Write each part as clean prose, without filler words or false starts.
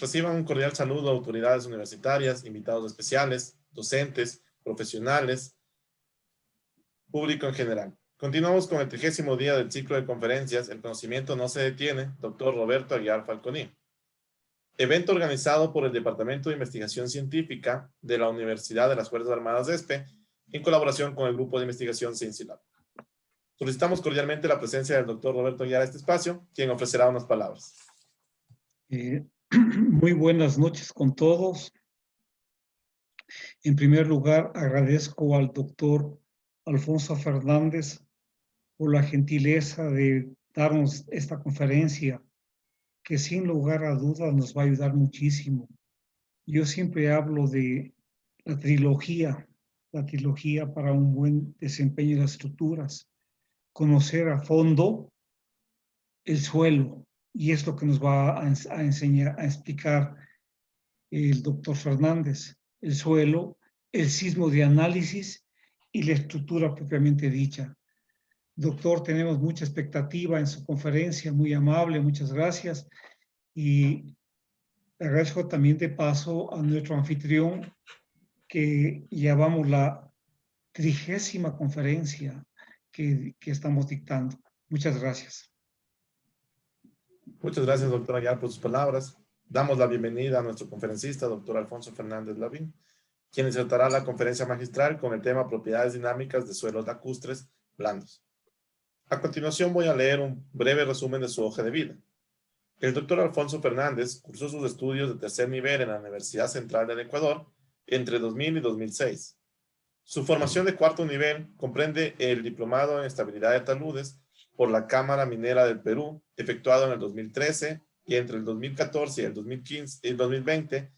Reciban un cordial saludo a autoridades universitarias, invitados especiales, docentes, profesionales, público en general. Continuamos con el 30º día del ciclo de conferencias El conocimiento no se detiene, doctor Roberto Aguiar Falconi. Evento organizado por el Departamento de Investigación Científica de la Universidad de las Fuerzas Armadas de ESPE, en colaboración con el Grupo de Investigación CienciLab. Solicitamos cordialmente la presencia del doctor Roberto Aguiar a este espacio, quien ofrecerá unas palabras. Muy buenas noches con todos. En primer lugar, agradezco al doctor Alfonso Fernández por la gentileza de darnos esta conferencia, que sin lugar a dudas nos va a ayudar muchísimo. Yo siempre hablo de la trilogía para un buen desempeño de las estructuras. Conocer a fondo el suelo, y es lo que nos va a enseñar, a explicar el doctor Fernández. El suelo, el sismo de análisis y la estructura propiamente dicha. Doctor, tenemos mucha expectativa en su conferencia, muy amable, muchas gracias. Y agradezco también de paso a nuestro anfitrión, que llevamos la 30ª conferencia que estamos dictando. Muchas gracias. Muchas gracias, doctor Aguiar, por sus palabras. Damos la bienvenida a nuestro conferencista, doctor Alfonso Fernández Lavín, quien insertará la conferencia magistral con el tema Propiedades dinámicas de suelos lacustres blandos. A continuación voy a leer un breve resumen de su hoja de vida. El doctor Alfonso Fernández cursó sus estudios de tercer nivel en la Universidad Central del Ecuador entre 2000 y 2006. Su formación de cuarto nivel comprende el diplomado en estabilidad de taludes por la Cámara Minera del Perú, efectuado en el 2013, y entre el 2014 y el 2015 y el 2020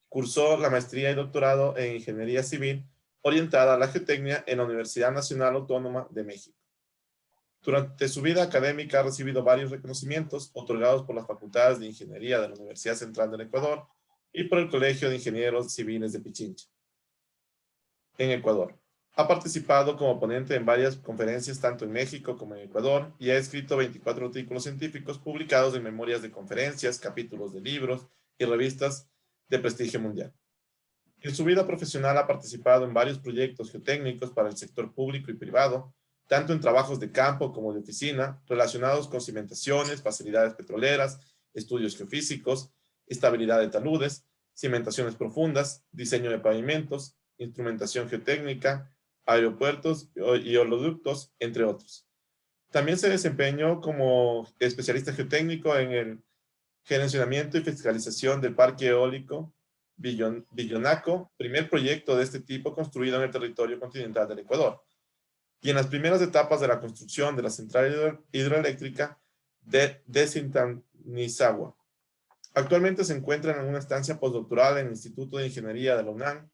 cursó la maestría y doctorado en Ingeniería Civil orientada a la geotecnia en la Universidad Nacional Autónoma de México. Durante su vida académica ha recibido varios reconocimientos otorgados por las facultades de Ingeniería de la Universidad Central del Ecuador y por el Colegio de Ingenieros Civiles de Pichincha, en Ecuador. Ha participado como ponente en varias conferencias tanto en México como en Ecuador y ha escrito 24 artículos científicos publicados en memorias de conferencias, capítulos de libros y revistas de prestigio mundial. En su vida profesional ha participado en varios proyectos geotécnicos para el sector público y privado, tanto en trabajos de campo como de oficina, relacionados con cimentaciones, facilidades petroleras, estudios geofísicos, estabilidad de taludes, cimentaciones profundas, diseño de pavimentos, instrumentación geotécnica, aeropuertos y oleoductos, entre otros. También se desempeñó como especialista geotécnico en el gerenciamiento y fiscalización del parque eólico Villonaco, primer proyecto de este tipo construido en el territorio continental del Ecuador, y en las primeras etapas de la construcción de la central hidroeléctrica de Desintanizagua. Actualmente se encuentra en una estancia postdoctoral en el Instituto de Ingeniería de la UNAM,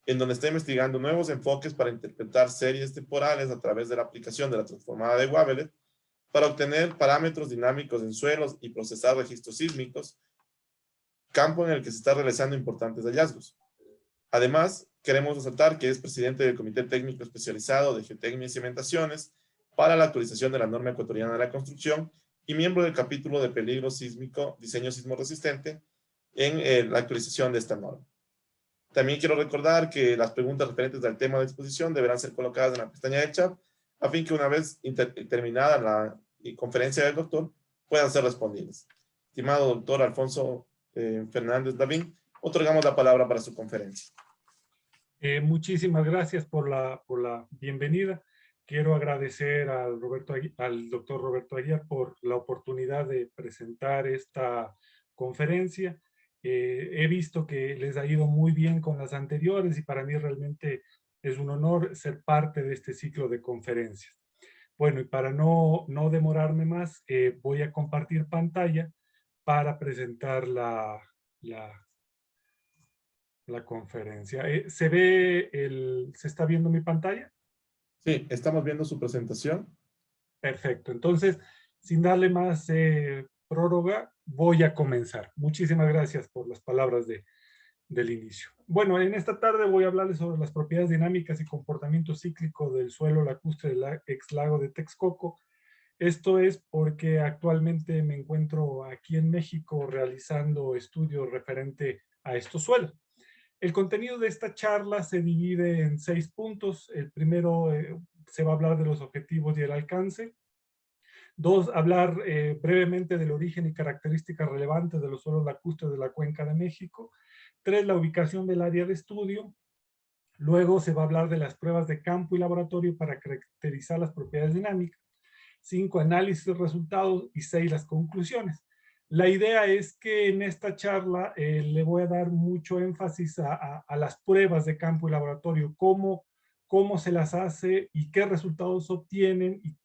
en donde está investigando nuevos enfoques para interpretar series temporales a través de la aplicación de la transformada de Wavelet para obtener parámetros dinámicos en suelos y procesar registros sísmicos, campo en el que se están realizando importantes hallazgos. Además, queremos resaltar que es presidente del Comité Técnico Especializado de Geotecnia y Cimentaciones para la actualización de la norma ecuatoriana de la construcción y miembro del capítulo de peligro sísmico, diseño sismo resistente en la actualización de esta norma. También quiero recordar que las preguntas referentes al tema de exposición deberán ser colocadas en la pestaña de chat a fin que una vez terminada la conferencia del doctor puedan ser respondidas. Estimado doctor Alfonso Fernández Lavín, otorgamos la palabra para su conferencia. Muchísimas gracias por la bienvenida. Quiero agradecer al doctor Roberto Aguiar por la oportunidad de presentar esta conferencia. He visto que les ha ido muy bien con las anteriores y para mí realmente es un honor ser parte de este ciclo de conferencias. Bueno, y para no demorarme más, voy a compartir pantalla para presentar la conferencia. ¿Se está viendo mi pantalla? Sí, estamos viendo su presentación. Perfecto. Entonces, sin darle más prórroga, voy a comenzar. Muchísimas gracias por las palabras del inicio. Bueno, en esta tarde voy a hablarles sobre las propiedades dinámicas y comportamiento cíclico del suelo lacustre del ex lago de Texcoco. Esto es porque actualmente me encuentro aquí en México realizando estudios referente a estos suelos. El contenido de esta charla se divide en 6 puntos. El primero se va a hablar de los objetivos y el alcance. 2, hablar brevemente del origen y características relevantes de los suelos lacustres de la Cuenca de México. 3, la ubicación del área de estudio. Luego se va a hablar de las pruebas de campo y laboratorio para caracterizar las propiedades dinámicas. 5, análisis de resultados. Y 6, las conclusiones. La idea es que en esta charla le voy a dar mucho énfasis a las pruebas de campo y laboratorio, cómo se las hace y qué resultados obtienen y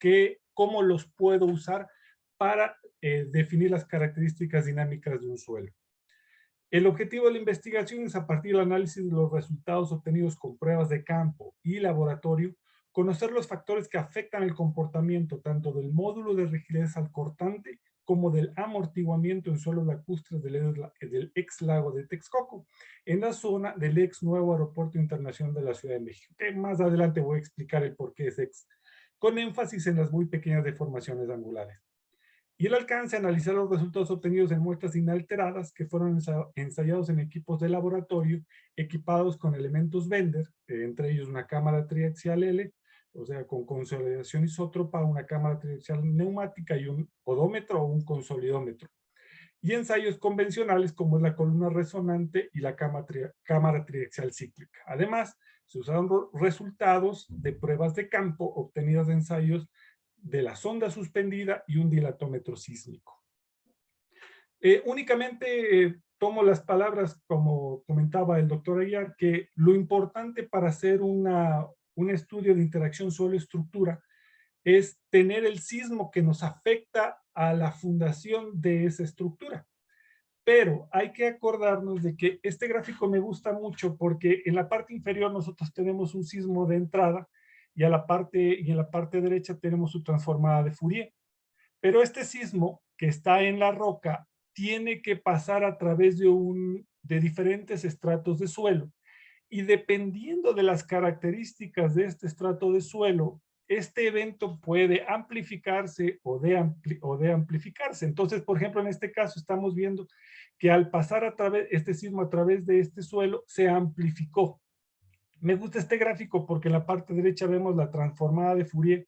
cómo los puedo usar para definir las características dinámicas de un suelo. El objetivo de la investigación es, a partir del análisis de los resultados obtenidos con pruebas de campo y laboratorio, conocer los factores que afectan el comportamiento tanto del módulo de rigidez al cortante como del amortiguamiento en suelos lacustres del ex lago de Texcoco, en la zona del ex nuevo Aeropuerto Internacional de la Ciudad de México, que más adelante voy a explicar el por qué es ex, con énfasis en las muy pequeñas deformaciones angulares. Y el alcance, analizar los resultados obtenidos en muestras inalteradas que fueron ensayados en equipos de laboratorio equipados con elementos Bender, entre ellos una cámara triaxial L, o sea, con consolidación isótropa, una cámara triaxial neumática y un odómetro o un consolidómetro. Y ensayos convencionales como es la columna resonante y la cámara triaxial cíclica. Además, se usaron resultados de pruebas de campo obtenidas de ensayos de la sonda suspendida y un dilatómetro sísmico. Únicamente tomo las palabras, como comentaba el doctor Aguiar, que lo importante para hacer un estudio de interacción suelo-estructura es tener el sismo que nos afecta a la fundación de esa estructura. Pero hay que acordarnos de que este gráfico me gusta mucho porque en la parte inferior nosotros tenemos un sismo de entrada y en la parte derecha tenemos su transformada de Fourier. Pero este sismo que está en la roca tiene que pasar a través de diferentes estratos de suelo. Y dependiendo de las características de este estrato de suelo, este evento puede amplificarse o de amplificarse. Entonces, por ejemplo, en este caso estamos viendo que al pasar este sismo a través de este suelo, se amplificó. Me gusta este gráfico porque en la parte derecha vemos la transformada de Fourier,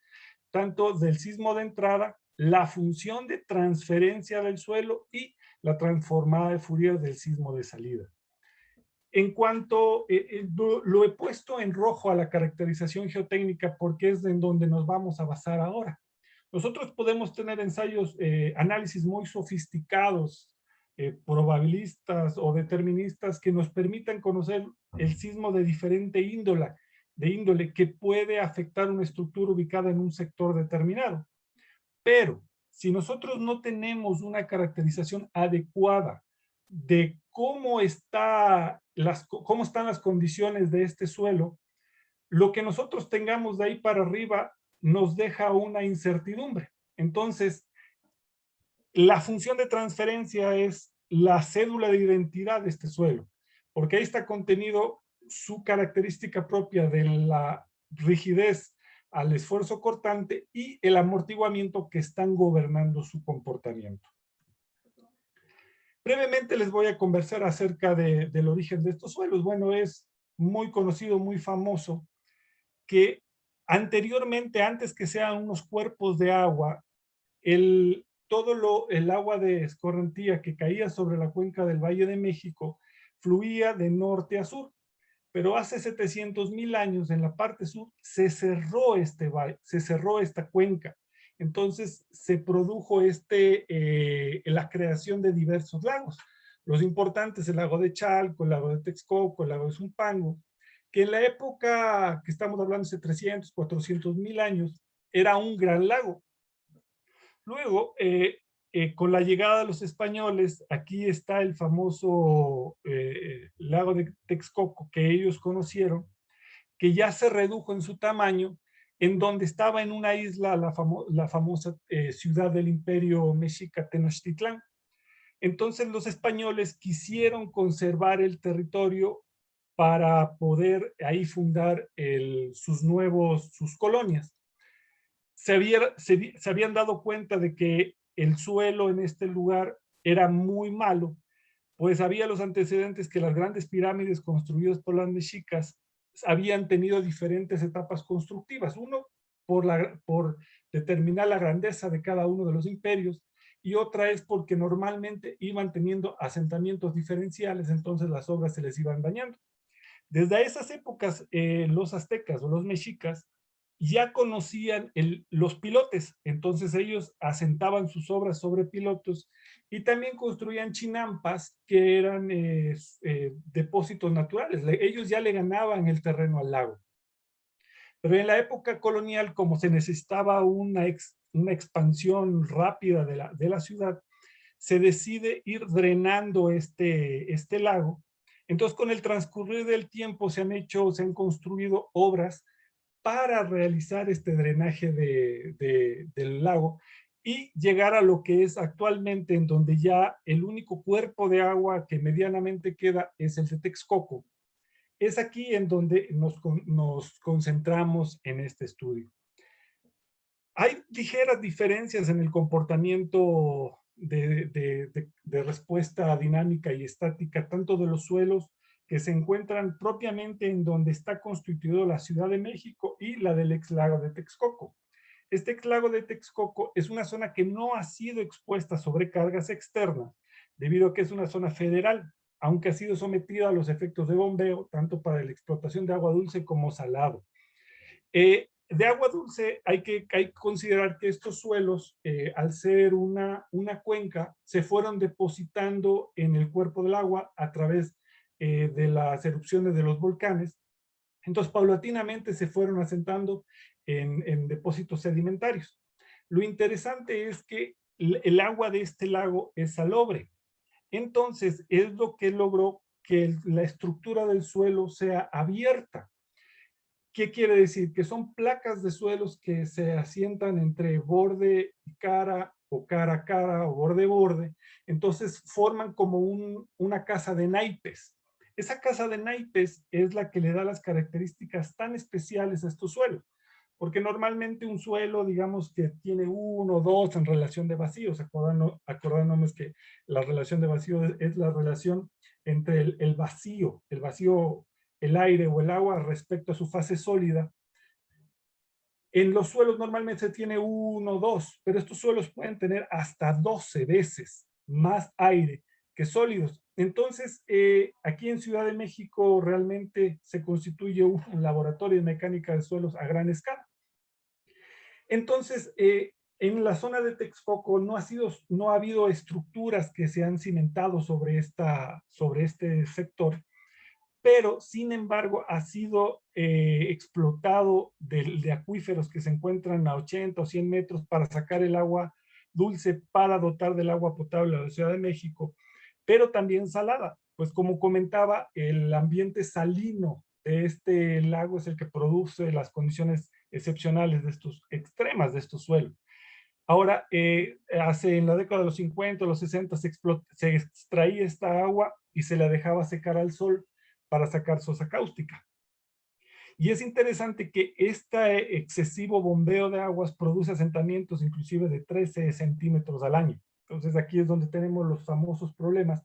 tanto del sismo de entrada, la función de transferencia del suelo y la transformada de Fourier del sismo de salida. En cuanto, lo he puesto en rojo a la caracterización geotécnica porque es en donde nos vamos a basar ahora. Nosotros podemos tener ensayos, análisis muy sofisticados, probabilistas o deterministas que nos permitan conocer el sismo de diferente índole que puede afectar una estructura ubicada en un sector determinado. Pero si nosotros no tenemos una caracterización adecuada de cómo están las condiciones de este suelo, lo que nosotros tengamos de ahí para arriba nos deja una incertidumbre. Entonces, la función de transferencia es la cédula de identidad de este suelo, porque ahí está contenido su característica propia de la rigidez al esfuerzo cortante y el amortiguamiento que están gobernando su comportamiento. Brevemente les voy a conversar acerca del origen de estos suelos. Bueno, es muy conocido, muy famoso, que anteriormente, antes que sean unos cuerpos de agua, el agua de escorrentía que caía sobre la cuenca del Valle de México fluía de norte a sur. Pero hace 700,000 años en la parte sur se cerró esta cuenca. Entonces se produjo la creación de diversos lagos. Los importantes, el lago de Chalco, el lago de Texcoco, el lago de Zumpango, que en la época que estamos hablando hace 300, 400,000 años, era un gran lago. Luego, con la llegada de los españoles, aquí está el famoso lago de Texcoco que ellos conocieron, que ya se redujo en su tamaño, en donde estaba en una isla la famosa ciudad del imperio mexica Tenochtitlán. Entonces los españoles quisieron conservar el territorio para poder ahí fundar sus colonias. se habían dado cuenta de que el suelo en este lugar era muy malo, pues había los antecedentes que las grandes pirámides construidas por las mexicas habían tenido diferentes etapas constructivas. Uno, por determinar la grandeza de cada uno de los imperios, y otra es porque normalmente iban teniendo asentamientos diferenciales, entonces las obras se les iban dañando. Desde esas épocas, los aztecas o los mexicas ya conocían los pilotes, entonces ellos asentaban sus obras sobre pilotos y también construían chinampas que eran depósitos naturales. Ellos ya le ganaban el terreno al lago. Pero en la época colonial, como se necesitaba una expansión rápida de la ciudad, se decide ir drenando este lago. Entonces, con el transcurrir del tiempo se han construido obras para realizar este drenaje del lago y llegar a lo que es actualmente, en donde ya el único cuerpo de agua que medianamente queda es el de Texcoco. Es aquí en donde nos concentramos en este estudio. Hay ligeras diferencias en el comportamiento de respuesta dinámica y estática, tanto de los suelos que se encuentran propiamente en donde está constituido la Ciudad de México y la del ex lago de Texcoco. Este ex lago de Texcoco es una zona que no ha sido expuesta a sobrecargas externas, debido a que es una zona federal, aunque ha sido sometida a los efectos de bombeo, tanto para la explotación de agua dulce como salado. De agua dulce hay que considerar que estos suelos, al ser una cuenca, se fueron depositando en el cuerpo del agua a través de las erupciones de los volcanes. Entonces, paulatinamente se fueron asentando en depósitos sedimentarios. Lo interesante es que el agua de este lago es salobre. Entonces, es lo que logró que la estructura del suelo sea abierta. ¿Qué quiere decir? Que son placas de suelos que se asientan entre borde y cara, o cara a cara, o borde a borde. Entonces forman como una casa de naipes. Esa casa de naipes es la que le da las características tan especiales a estos suelos. Porque normalmente un suelo, digamos que tiene 1 o 2 en relación de vacíos, acordándonos que la relación de vacío es la relación entre el vacío, el aire o el agua respecto a su fase sólida. En los suelos normalmente se tiene 1 o 2, pero estos suelos pueden tener hasta 12 veces más aire que sólidos. Entonces, aquí en Ciudad de México realmente se constituye un laboratorio de mecánica de suelos a gran escala. Entonces, en la zona de Texcoco no ha habido estructuras que se han cimentado sobre este sector, pero sin embargo ha sido explotado de acuíferos que se encuentran a 80 o 100 metros para sacar el agua dulce para dotar del agua potable a la Ciudad de México, pero también salada, pues como comentaba, el ambiente salino de este lago es el que produce las condiciones excepcionales extremas de estos suelos. Ahora, en la década de los 50, los 60, se extraía esta agua y se la dejaba secar al sol para sacar sosa cáustica. Y es interesante que este excesivo bombeo de aguas produce asentamientos inclusive de 13 centímetros al año. Entonces aquí es donde tenemos los famosos problemas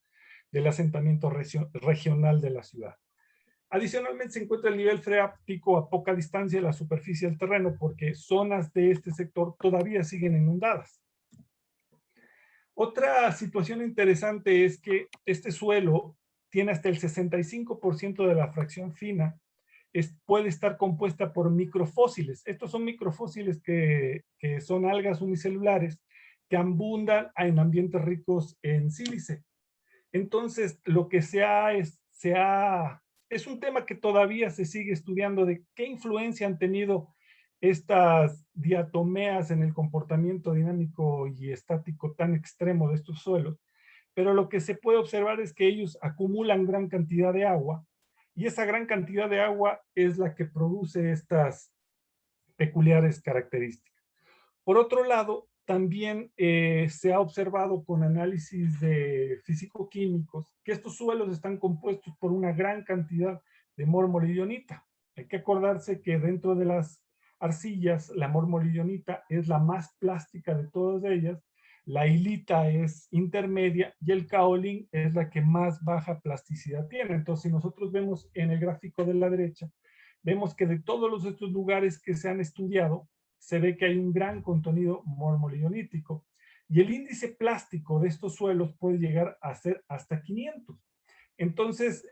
del asentamiento regional de la ciudad. Adicionalmente se encuentra el nivel freático a poca distancia de la superficie del terreno porque zonas de este sector todavía siguen inundadas. Otra situación interesante es que este suelo tiene hasta el 65% de la fracción fina, puede estar compuesta por microfósiles. Estos son microfósiles que son algas unicelulares que abundan en ambientes ricos en sílice. Entonces, lo que es un tema que todavía se sigue estudiando de qué influencia han tenido estas diatomeas en el comportamiento dinámico y estático tan extremo de estos suelos, pero lo que se puede observar es que ellos acumulan gran cantidad de agua y esa gran cantidad de agua es la que produce estas peculiares características. Por otro lado, también se ha observado con análisis de físico-químicos que estos suelos están compuestos por una gran cantidad de mármol y ionita. Hay que acordarse que dentro de las arcillas. La mormolidonita es la más plástica de todas ellas, la hilita es intermedia y el caolín es la que más baja plasticidad tiene. Entonces, si nosotros vemos en el gráfico de la derecha, vemos que de todos estos lugares que se han estudiado, se ve que hay un gran contenido mormolidonítico y el índice plástico de estos suelos puede llegar a ser hasta 500. Entonces,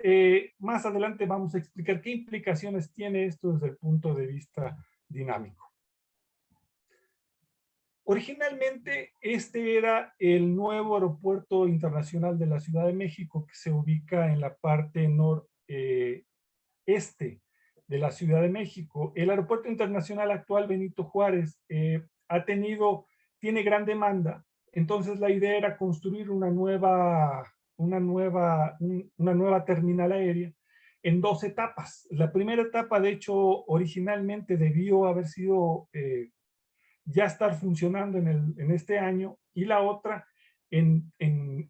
más adelante vamos a explicar qué implicaciones tiene esto desde el punto de vista dinámico. Originalmente, este era el nuevo aeropuerto internacional de la Ciudad de México, que se ubica en la parte noreste de la Ciudad de México. El aeropuerto internacional actual Benito Juárez tiene gran demanda. Entonces la idea era construir una nueva terminal aérea en 2 etapas. La primera etapa, de hecho, originalmente debió haber sido ya estar funcionando en este año, y la otra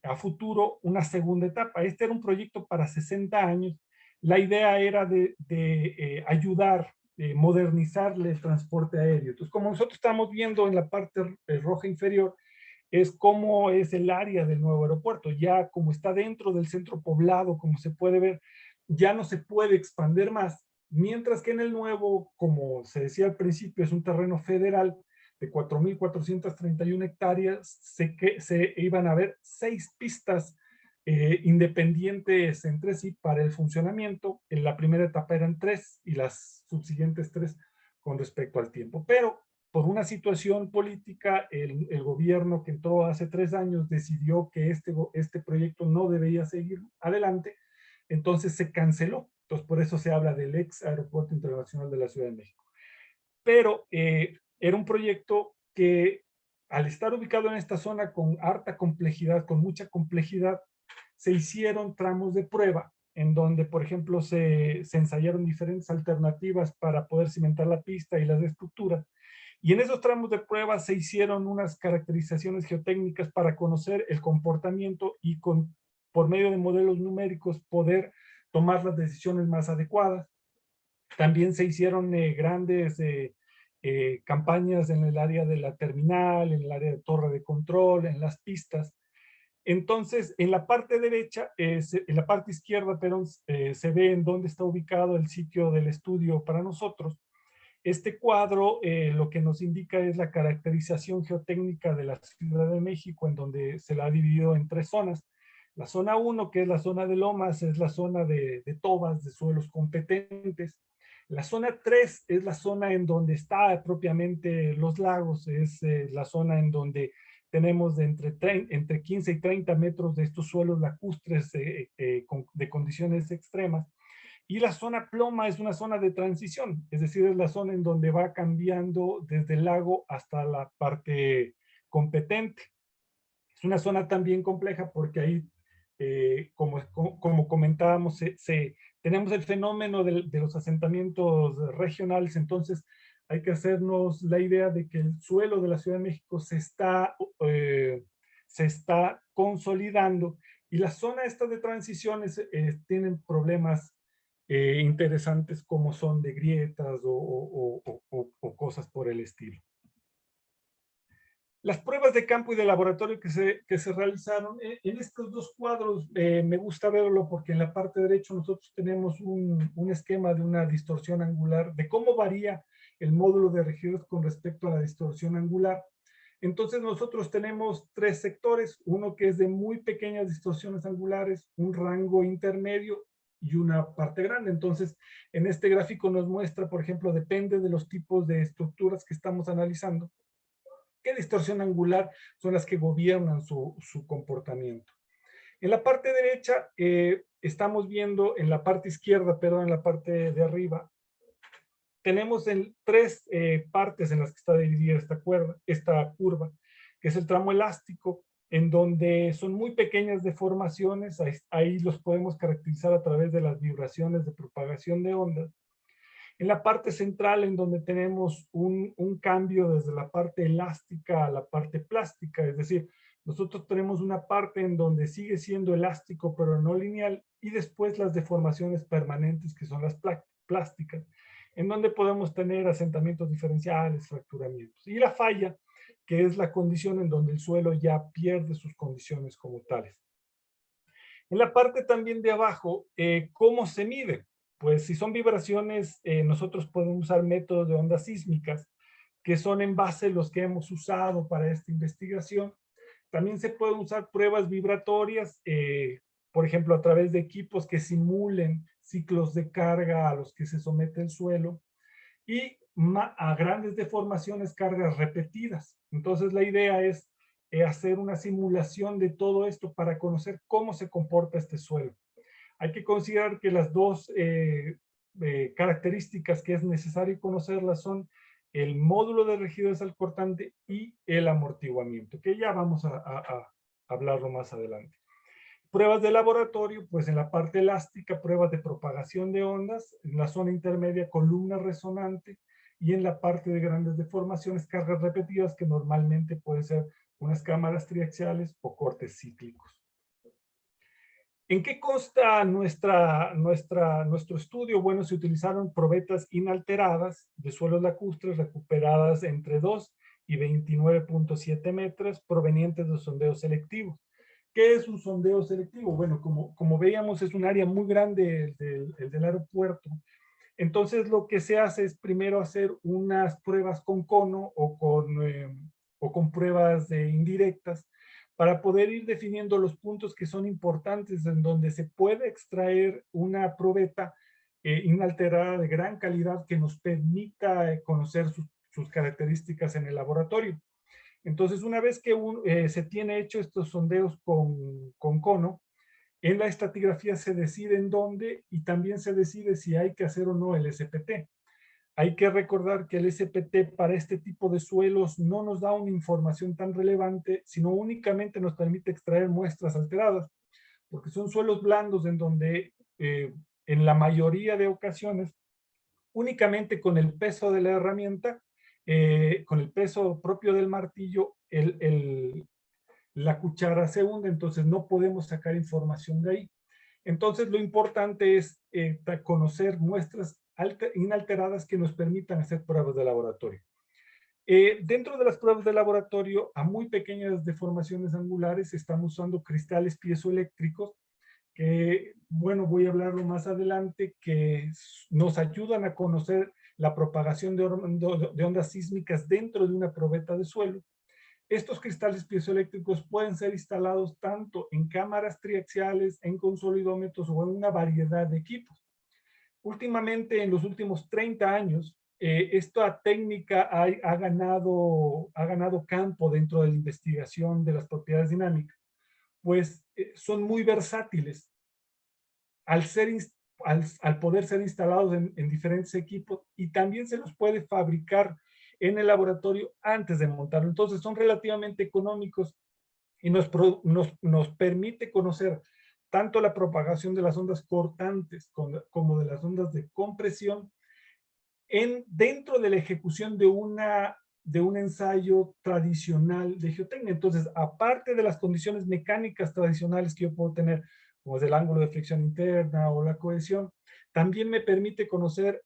a futuro, una segunda etapa. Este era un proyecto para 60 años. La idea era de ayudar, modernizarle el transporte aéreo. Entonces, como nosotros estamos viendo en la parte roja inferior, es cómo es el área del nuevo aeropuerto. Ya como está dentro del centro poblado, como se puede ver, ya no se puede expandir más, mientras que en el nuevo, como se decía al principio, es un terreno federal de 4.431 hectáreas, se iban a ver 6 pistas independientes entre sí para el funcionamiento. En la primera etapa eran 3 y las subsiguientes 3 con respecto al tiempo. Pero por una situación política, el gobierno que entró hace 3 años decidió que este proyecto no debía seguir adelante, entonces se canceló. Entonces por eso se habla del ex Aeropuerto Internacional de la Ciudad de México. Pero era un proyecto que, al estar ubicado en esta zona con harta complejidad, con mucha complejidad, se hicieron tramos de prueba en donde, por ejemplo, se ensayaron diferentes alternativas para poder cimentar la pista y las estructuras. Y en esos tramos de prueba se hicieron unas caracterizaciones geotécnicas para conocer el comportamiento y por medio de modelos numéricos poder tomar las decisiones más adecuadas. También se hicieron grandes campañas en el área de la terminal, en el área de torre de control, en las pistas. Entonces, en la parte derecha, en la parte izquierda, perdón, se ve en dónde está ubicado el sitio del estudio para nosotros. Este cuadro lo que nos indica es la caracterización geotécnica de la Ciudad de México, en donde se la ha dividido en 3 zonas. La zona 1, que es la zona de lomas, es la zona de tobas, de suelos competentes. La zona 3 es la zona en donde está propiamente los lagos, es la zona en donde tenemos entre 15 y 30 metros de estos suelos lacustres de condiciones extremas. Y la zona ploma es una zona de transición, es decir, es la zona en donde va cambiando desde el lago hasta la parte competente. Es una zona también compleja porque ahí, como comentábamos, tenemos el fenómeno de los asentamientos regionales. Entonces hay que hacernos la idea de que el suelo de la Ciudad de México se está consolidando, y la zona esta de transiciones tienen problemas interesantes, como son de grietas o cosas por el estilo. Las pruebas de campo y de laboratorio que se realizaron, en estos 2 cuadros me gusta verlo porque en la parte derecha nosotros tenemos un esquema de una distorsión angular, de cómo varía el módulo de rigidez con respecto a la distorsión angular. Entonces nosotros tenemos 3 sectores, uno que es de muy pequeñas distorsiones angulares, un rango intermedio y una parte grande. Entonces en este gráfico nos muestra, por ejemplo, depende de los tipos de estructuras que estamos analizando, qué distorsión angular son las que gobiernan su comportamiento. En la parte derecha estamos viendo, en la parte izquierda, perdón, en la parte de arriba, tenemos 3 partes en las que está dividida esta curva, que es el tramo elástico, en donde son muy pequeñas deformaciones. Ahí los podemos caracterizar a través de las vibraciones de propagación de ondas. En la parte central, en donde tenemos un cambio desde la parte elástica a la parte plástica, es decir, nosotros tenemos una parte en donde sigue siendo elástico pero no lineal, y después las deformaciones permanentes, que son las plásticas. en donde podemos tener asentamientos diferenciales, fracturamientos. Y la falla, que es la condición en donde el suelo ya pierde sus condiciones como tales. En la parte también de abajo, ¿cómo se mide? Pues si son vibraciones, nosotros podemos usar métodos de ondas sísmicas, que son en base los que hemos usado para esta investigación. También se pueden usar pruebas vibratorias, por ejemplo, a través de equipos que simulen ciclos de carga a los que se somete el suelo, y a grandes deformaciones, cargas repetidas. Entonces la idea es hacer una simulación de todo esto para conocer cómo se comporta este suelo. Hay que considerar que las dos características que es necesario conocerlas son el módulo de rigidez al cortante y el amortiguamiento, que ya vamos a hablarlo más adelante. Pruebas de laboratorio, pues en la parte elástica, pruebas de propagación de ondas, en la zona intermedia, columna resonante, y en la parte de grandes deformaciones, cargas repetidas, que normalmente pueden ser unas cámaras triaxiales o cortes cíclicos. ¿En qué consta nuestro estudio? Bueno, se utilizaron probetas inalteradas de suelos lacustres recuperadas entre 2 y 29.7 metros provenientes de sondeos selectivos. ¿Qué es un sondeo selectivo? Bueno, como veíamos, es un área muy grande el del aeropuerto. Entonces, lo que se hace es primero hacer unas pruebas con cono o con pruebas indirectas, para poder ir definiendo los puntos que son importantes en donde se puede extraer una probeta inalterada de gran calidad que nos permita conocer sus características en el laboratorio. Entonces, una vez que se tiene hecho estos sondeos con cono, en la estratigrafía se decide en dónde, y también se decide si hay que hacer o no el SPT. Hay que recordar que el SPT para este tipo de suelos no nos da una información tan relevante, sino únicamente nos permite extraer muestras alteradas, porque son suelos blandos en donde en la mayoría de ocasiones, únicamente con el peso de la herramienta, con el peso propio del martillo, la cuchara se hunde, entonces no podemos sacar información de ahí. Entonces lo importante es conocer muestras inalteradas que nos permitan hacer pruebas de laboratorio. Dentro de las pruebas de laboratorio, a muy pequeñas deformaciones angulares, estamos usando cristales piezoeléctricos, que, bueno, voy a hablarlo más adelante, que nos ayudan a conocer la propagación de ondas sísmicas dentro de una probeta de suelo. Estos cristales piezoeléctricos pueden ser instalados tanto en cámaras triaxiales, en consolidómetros o en una variedad de equipos. Últimamente, en los últimos 30 años, esta técnica ha ganado campo dentro de la investigación de las propiedades dinámicas, pues son muy versátiles al poder ser instalados en diferentes equipos, y también se los puede fabricar en el laboratorio antes de montarlo. Entonces son relativamente económicos y nos permite conocer tanto la propagación de las ondas cortantes como de las ondas de compresión dentro de la ejecución de un ensayo tradicional de geotecnia. Entonces, aparte de las condiciones mecánicas tradicionales que yo puedo tener, como es el ángulo de fricción interna o la cohesión, también me permite conocer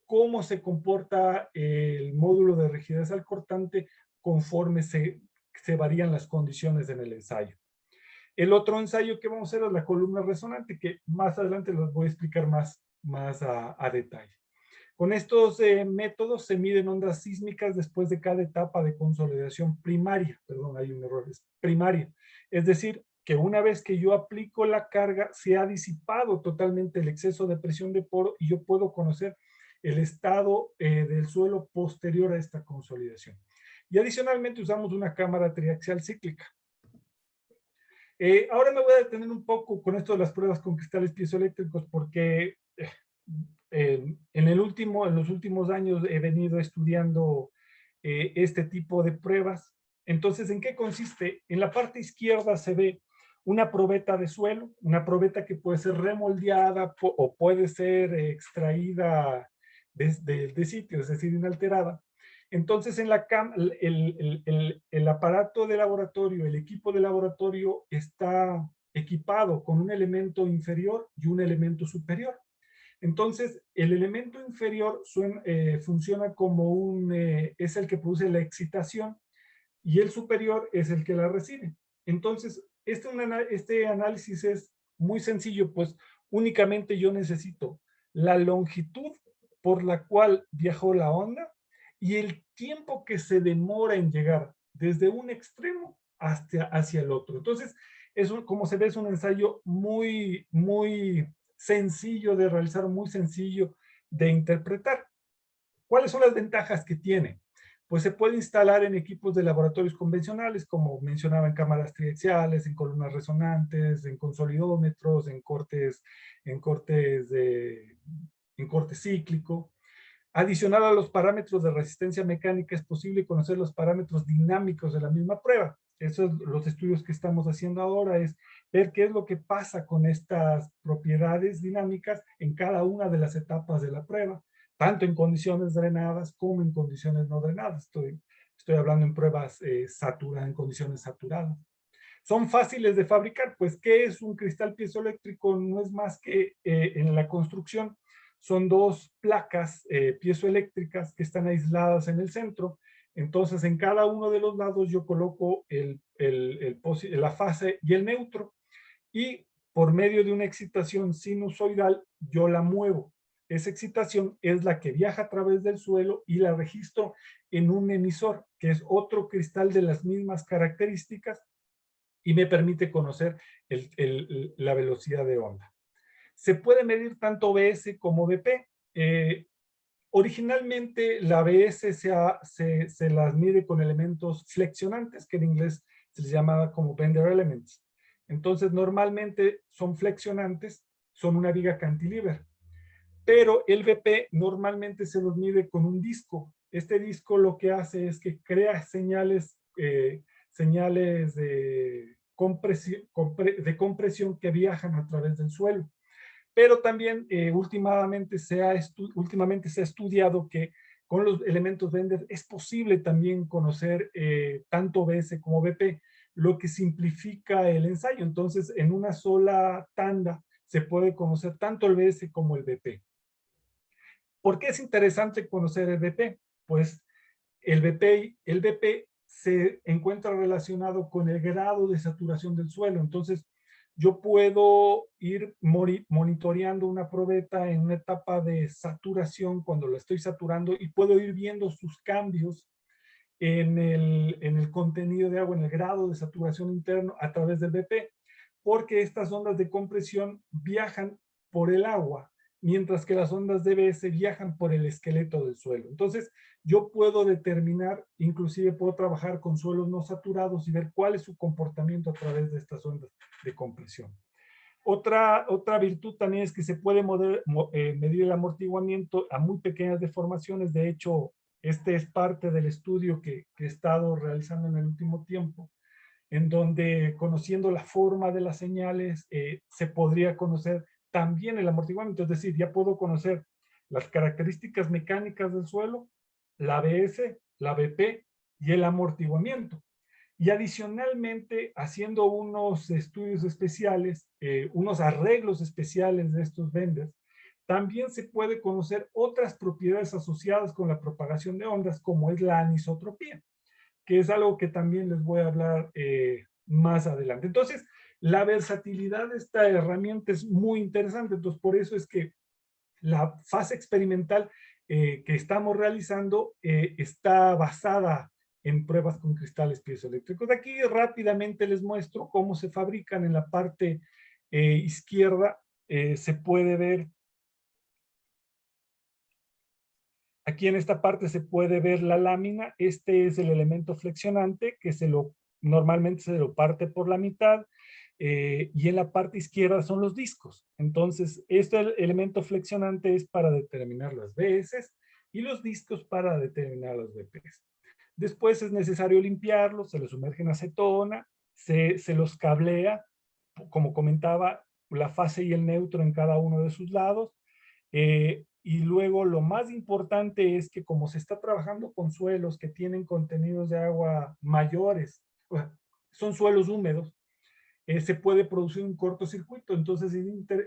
cómo se comporta el módulo de rigidez al cortante conforme se varían las condiciones en el ensayo. El otro ensayo que vamos a hacer es la columna resonante, que más adelante les voy a explicar más a detalle. Con estos métodos se miden ondas sísmicas después de cada etapa de consolidación primaria. Perdón, hay un error, es primaria. Es decir, que una vez que yo aplico la carga, se ha disipado totalmente el exceso de presión de poro y yo puedo conocer el estado del suelo posterior a esta consolidación. Y adicionalmente usamos una cámara triaxial cíclica. Ahora me voy a detener un poco con esto de las pruebas con cristales piezoeléctricos, porque en los últimos años he venido estudiando este tipo de pruebas. Entonces, ¿en qué consiste? En la parte izquierda se ve una probeta de suelo, una probeta que puede ser remoldeada o puede ser extraída de sitio, es decir, inalterada. Entonces, el aparato de laboratorio, el equipo de laboratorio está equipado con un elemento inferior y un elemento superior. Entonces, el elemento inferior funciona como es el que produce la excitación y el superior es el que la recibe. Entonces, este análisis es muy sencillo, pues únicamente yo necesito la longitud por la cual viajó la onda y el tiempo que se demora en llegar desde un extremo hacia el otro. Entonces, como se ve, es un ensayo muy, muy sencillo de realizar, muy sencillo de interpretar. ¿Cuáles son las ventajas que tiene? Pues se puede instalar en equipos de laboratorios convencionales, como mencionaba, en cámaras triaxiales, en columnas resonantes, en consolidómetros, en corte cíclico. Adicional a los parámetros de resistencia mecánica, es posible conocer los parámetros dinámicos de la misma prueba. Eso es los estudios que estamos haciendo ahora, es ver qué es lo que pasa con estas propiedades dinámicas en cada una de las etapas de la prueba, tanto en condiciones drenadas como en condiciones no drenadas. Estoy hablando en pruebas en condiciones saturadas. Son fáciles de fabricar, pues ¿qué es un cristal piezoeléctrico? No es más que en la construcción son dos placas piezoeléctricas que están aisladas en el centro. Entonces, en cada uno de los lados yo coloco la fase y el neutro, y por medio de una excitación sinusoidal yo la muevo. Esa excitación es la que viaja a través del suelo y la registro en un emisor, que es otro cristal de las mismas características, y me permite conocer la velocidad de onda. Se puede medir tanto BS como BP. Originalmente la BS se las mide con elementos flexionantes, que en inglés se les llamaba como Bender Elements. Entonces normalmente son flexionantes, son una viga cantilever. Pero el BP normalmente se los mide con un disco. Este disco lo que hace es que crea señales de compresión que viajan a través del suelo. Pero también últimamente se ha estudiado que con los elementos Bender es posible también conocer tanto BS como BP, lo que simplifica el ensayo. Entonces, en una sola tanda se puede conocer tanto el BS como el BP. ¿Por qué es interesante conocer el BP? Pues el BP se encuentra relacionado con el grado de saturación del suelo. Entonces, yo puedo ir monitoreando una probeta en una etapa de saturación cuando la estoy saturando, y puedo ir viendo sus cambios en el contenido de agua, en el grado de saturación interno a través del BP, porque estas ondas de compresión viajan por el agua, mientras que las ondas DBS viajan por el esqueleto del suelo. Entonces, yo puedo determinar, inclusive puedo trabajar con suelos no saturados y ver cuál es su comportamiento a través de estas ondas de compresión. Otra virtud también es que se puede medir el amortiguamiento a muy pequeñas deformaciones. De hecho, este es parte del estudio que he estado realizando en el último tiempo, en donde, conociendo la forma de las señales, se podría conocer también el amortiguamiento. Es decir, ya puedo conocer las características mecánicas del suelo, la ABS, la BP y el amortiguamiento. Y adicionalmente, haciendo unos estudios especiales, unos arreglos especiales de estos benders, también se puede conocer otras propiedades asociadas con la propagación de ondas, como es la anisotropía, que es algo que también les voy a hablar más adelante. Entonces, la versatilidad de esta herramienta es muy interesante. Entonces, por eso es que la fase experimental que estamos realizando está basada en pruebas con cristales piezoeléctricos. De aquí rápidamente les muestro cómo se fabrican. En la parte izquierda se puede ver, aquí en esta parte se puede ver la lámina. Este es el elemento flexionante que normalmente se lo parte por la mitad, y en la parte izquierda son los discos. Entonces, este elemento flexionante es para determinar las BS y los discos para determinar las BPs. Después es necesario limpiarlos, se los sumerge en acetona, se los cablea, como comentaba, la fase y el neutro en cada uno de sus lados. Y luego lo más importante es que, como se está trabajando con suelos que tienen contenidos de agua mayores, son suelos húmedos, se puede producir un cortocircuito. Entonces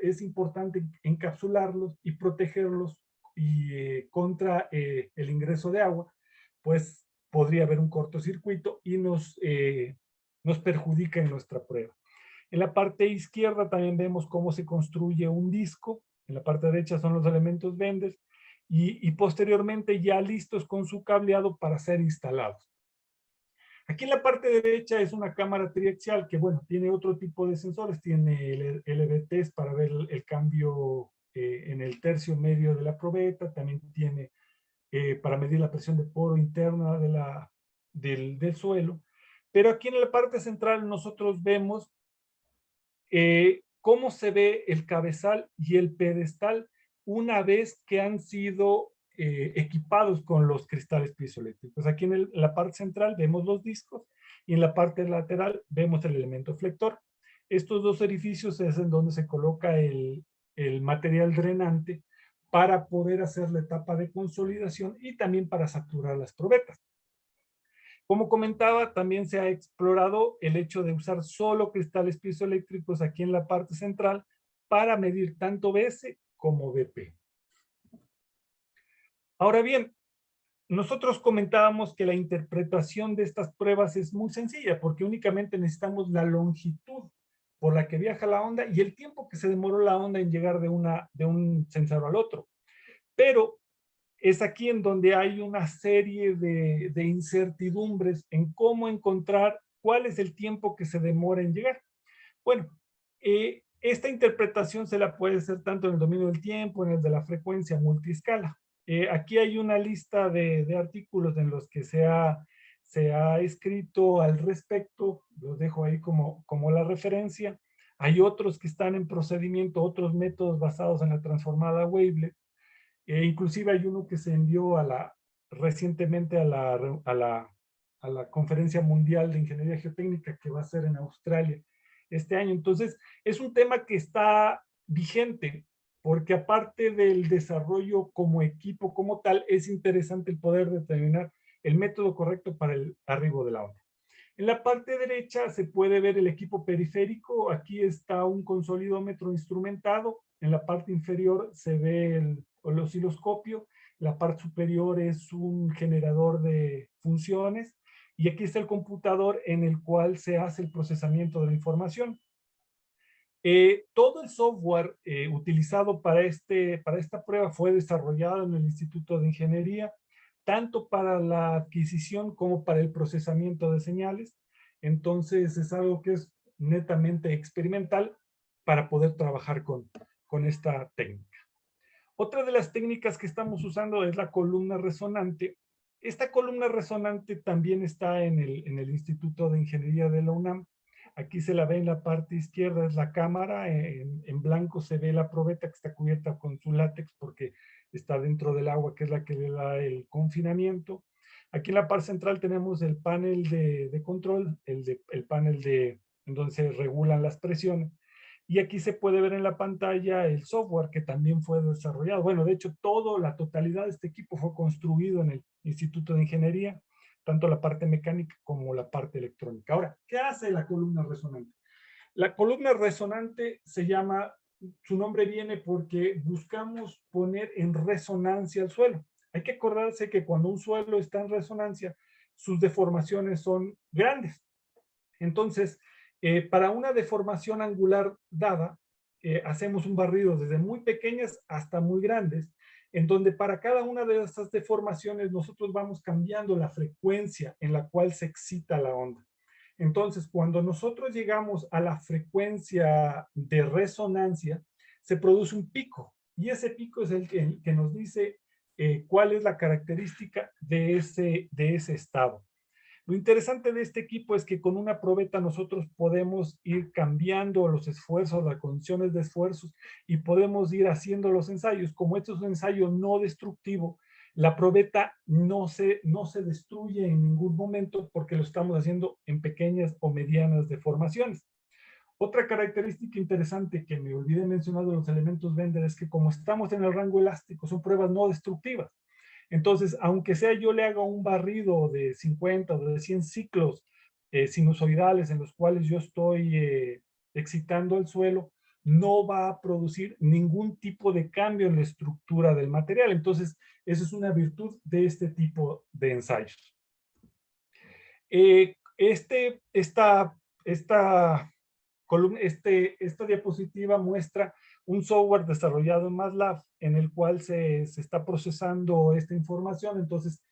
es importante encapsularlos y protegerlos y, contra el ingreso de agua, pues podría haber un cortocircuito y nos perjudica en nuestra prueba. En la parte izquierda también vemos cómo se construye un disco. En la parte derecha son los elementos Benders y posteriormente ya listos con su cableado para ser instalados. Aquí en la parte derecha es una cámara triaxial que, bueno, tiene otro tipo de sensores. Tiene LVTs para ver el cambio en el tercio medio de la probeta. También tiene para medir la presión de poro interna del suelo. Pero aquí en la parte central nosotros vemos cómo se ve el cabezal y el pedestal una vez que han sido equipados con los cristales piezoeléctricos. Aquí en la parte central vemos los discos y en la parte lateral vemos el elemento flector. Estos dos orificios es en donde se coloca el material drenante para poder hacer la etapa de consolidación y también para saturar las probetas. Como comentaba, también se ha explorado el hecho de usar solo cristales piezoeléctricos aquí en la parte central para medir tanto BS como BP. Ahora bien, nosotros comentábamos que la interpretación de estas pruebas es muy sencilla porque únicamente necesitamos la longitud por la que viaja la onda y el tiempo que se demoró la onda en llegar de un sensor al otro. Pero es aquí en donde hay una serie de incertidumbres en cómo encontrar cuál es el tiempo que se demora en llegar. Bueno, esta interpretación se la puede hacer tanto en el dominio del tiempo, en el de la frecuencia multiescala. Aquí hay una lista de artículos en los que se ha escrito al respecto, los dejo ahí como la referencia. Hay otros que están en procedimiento, otros métodos basados en la transformada wavelet. Inclusive hay uno que se envió recientemente a la Conferencia Mundial de Ingeniería Geotécnica que va a ser en Australia este año. Entonces, es un tema que está vigente, porque aparte del desarrollo como equipo como tal, es interesante el poder determinar el método correcto para el arribo de la onda. En la parte derecha se puede ver el equipo periférico. Aquí está un consolidómetro instrumentado. En la parte inferior se ve el osciloscopio. La parte superior es un generador de funciones. Y aquí está el computador en el cual se hace el procesamiento de la información. Todo el software utilizado para esta prueba fue desarrollado en el Instituto de Ingeniería, tanto para la adquisición como para el procesamiento de señales. Entonces es algo que es netamente experimental para poder trabajar con esta técnica. Otra de las técnicas que estamos usando es la columna resonante. Esta columna resonante también está en el Instituto de Ingeniería de la UNAM. Aquí se la ve en la parte izquierda, es la cámara, en blanco se ve la probeta que está cubierta con su látex porque está dentro del agua, que es la que le da el confinamiento. Aquí en la parte central tenemos el panel de control, el panel en donde se regulan las presiones. Y aquí se puede ver en la pantalla el software que también fue desarrollado. Bueno, de hecho, la totalidad de este equipo fue construido en el Instituto de Ingeniería, tanto la parte mecánica como la parte electrónica. Ahora, ¿qué hace la columna resonante? La columna resonante se llama, su nombre viene porque buscamos poner en resonancia el suelo. Hay que acordarse que cuando un suelo está en resonancia, sus deformaciones son grandes. Entonces, para una deformación angular dada, hacemos un barrido desde muy pequeñas hasta muy grandes, en donde para cada una de estas deformaciones nosotros vamos cambiando la frecuencia en la cual se excita la onda. Entonces, cuando nosotros llegamos a la frecuencia de resonancia, se produce un pico, y ese pico es el que nos dice cuál es la característica de ese estado. Lo interesante de este equipo es que con una probeta nosotros podemos ir cambiando los esfuerzos, las condiciones de esfuerzos y podemos ir haciendo los ensayos. Como esto es un ensayo no destructivo, la probeta no se destruye en ningún momento porque lo estamos haciendo en pequeñas o medianas deformaciones. Otra característica interesante que me olvidé mencionar de los elementos Bender es que como estamos en el rango elástico, son pruebas no destructivas. Entonces, aunque sea yo le haga un barrido de 50 o de 100 ciclos sinusoidales en los cuales yo estoy excitando al suelo, no va a producir ningún tipo de cambio en la estructura del material. Entonces, esa es una virtud de este tipo de ensayos. Esta diapositiva muestra un software desarrollado en MATLAB en el cual se está procesando esta información. Entonces,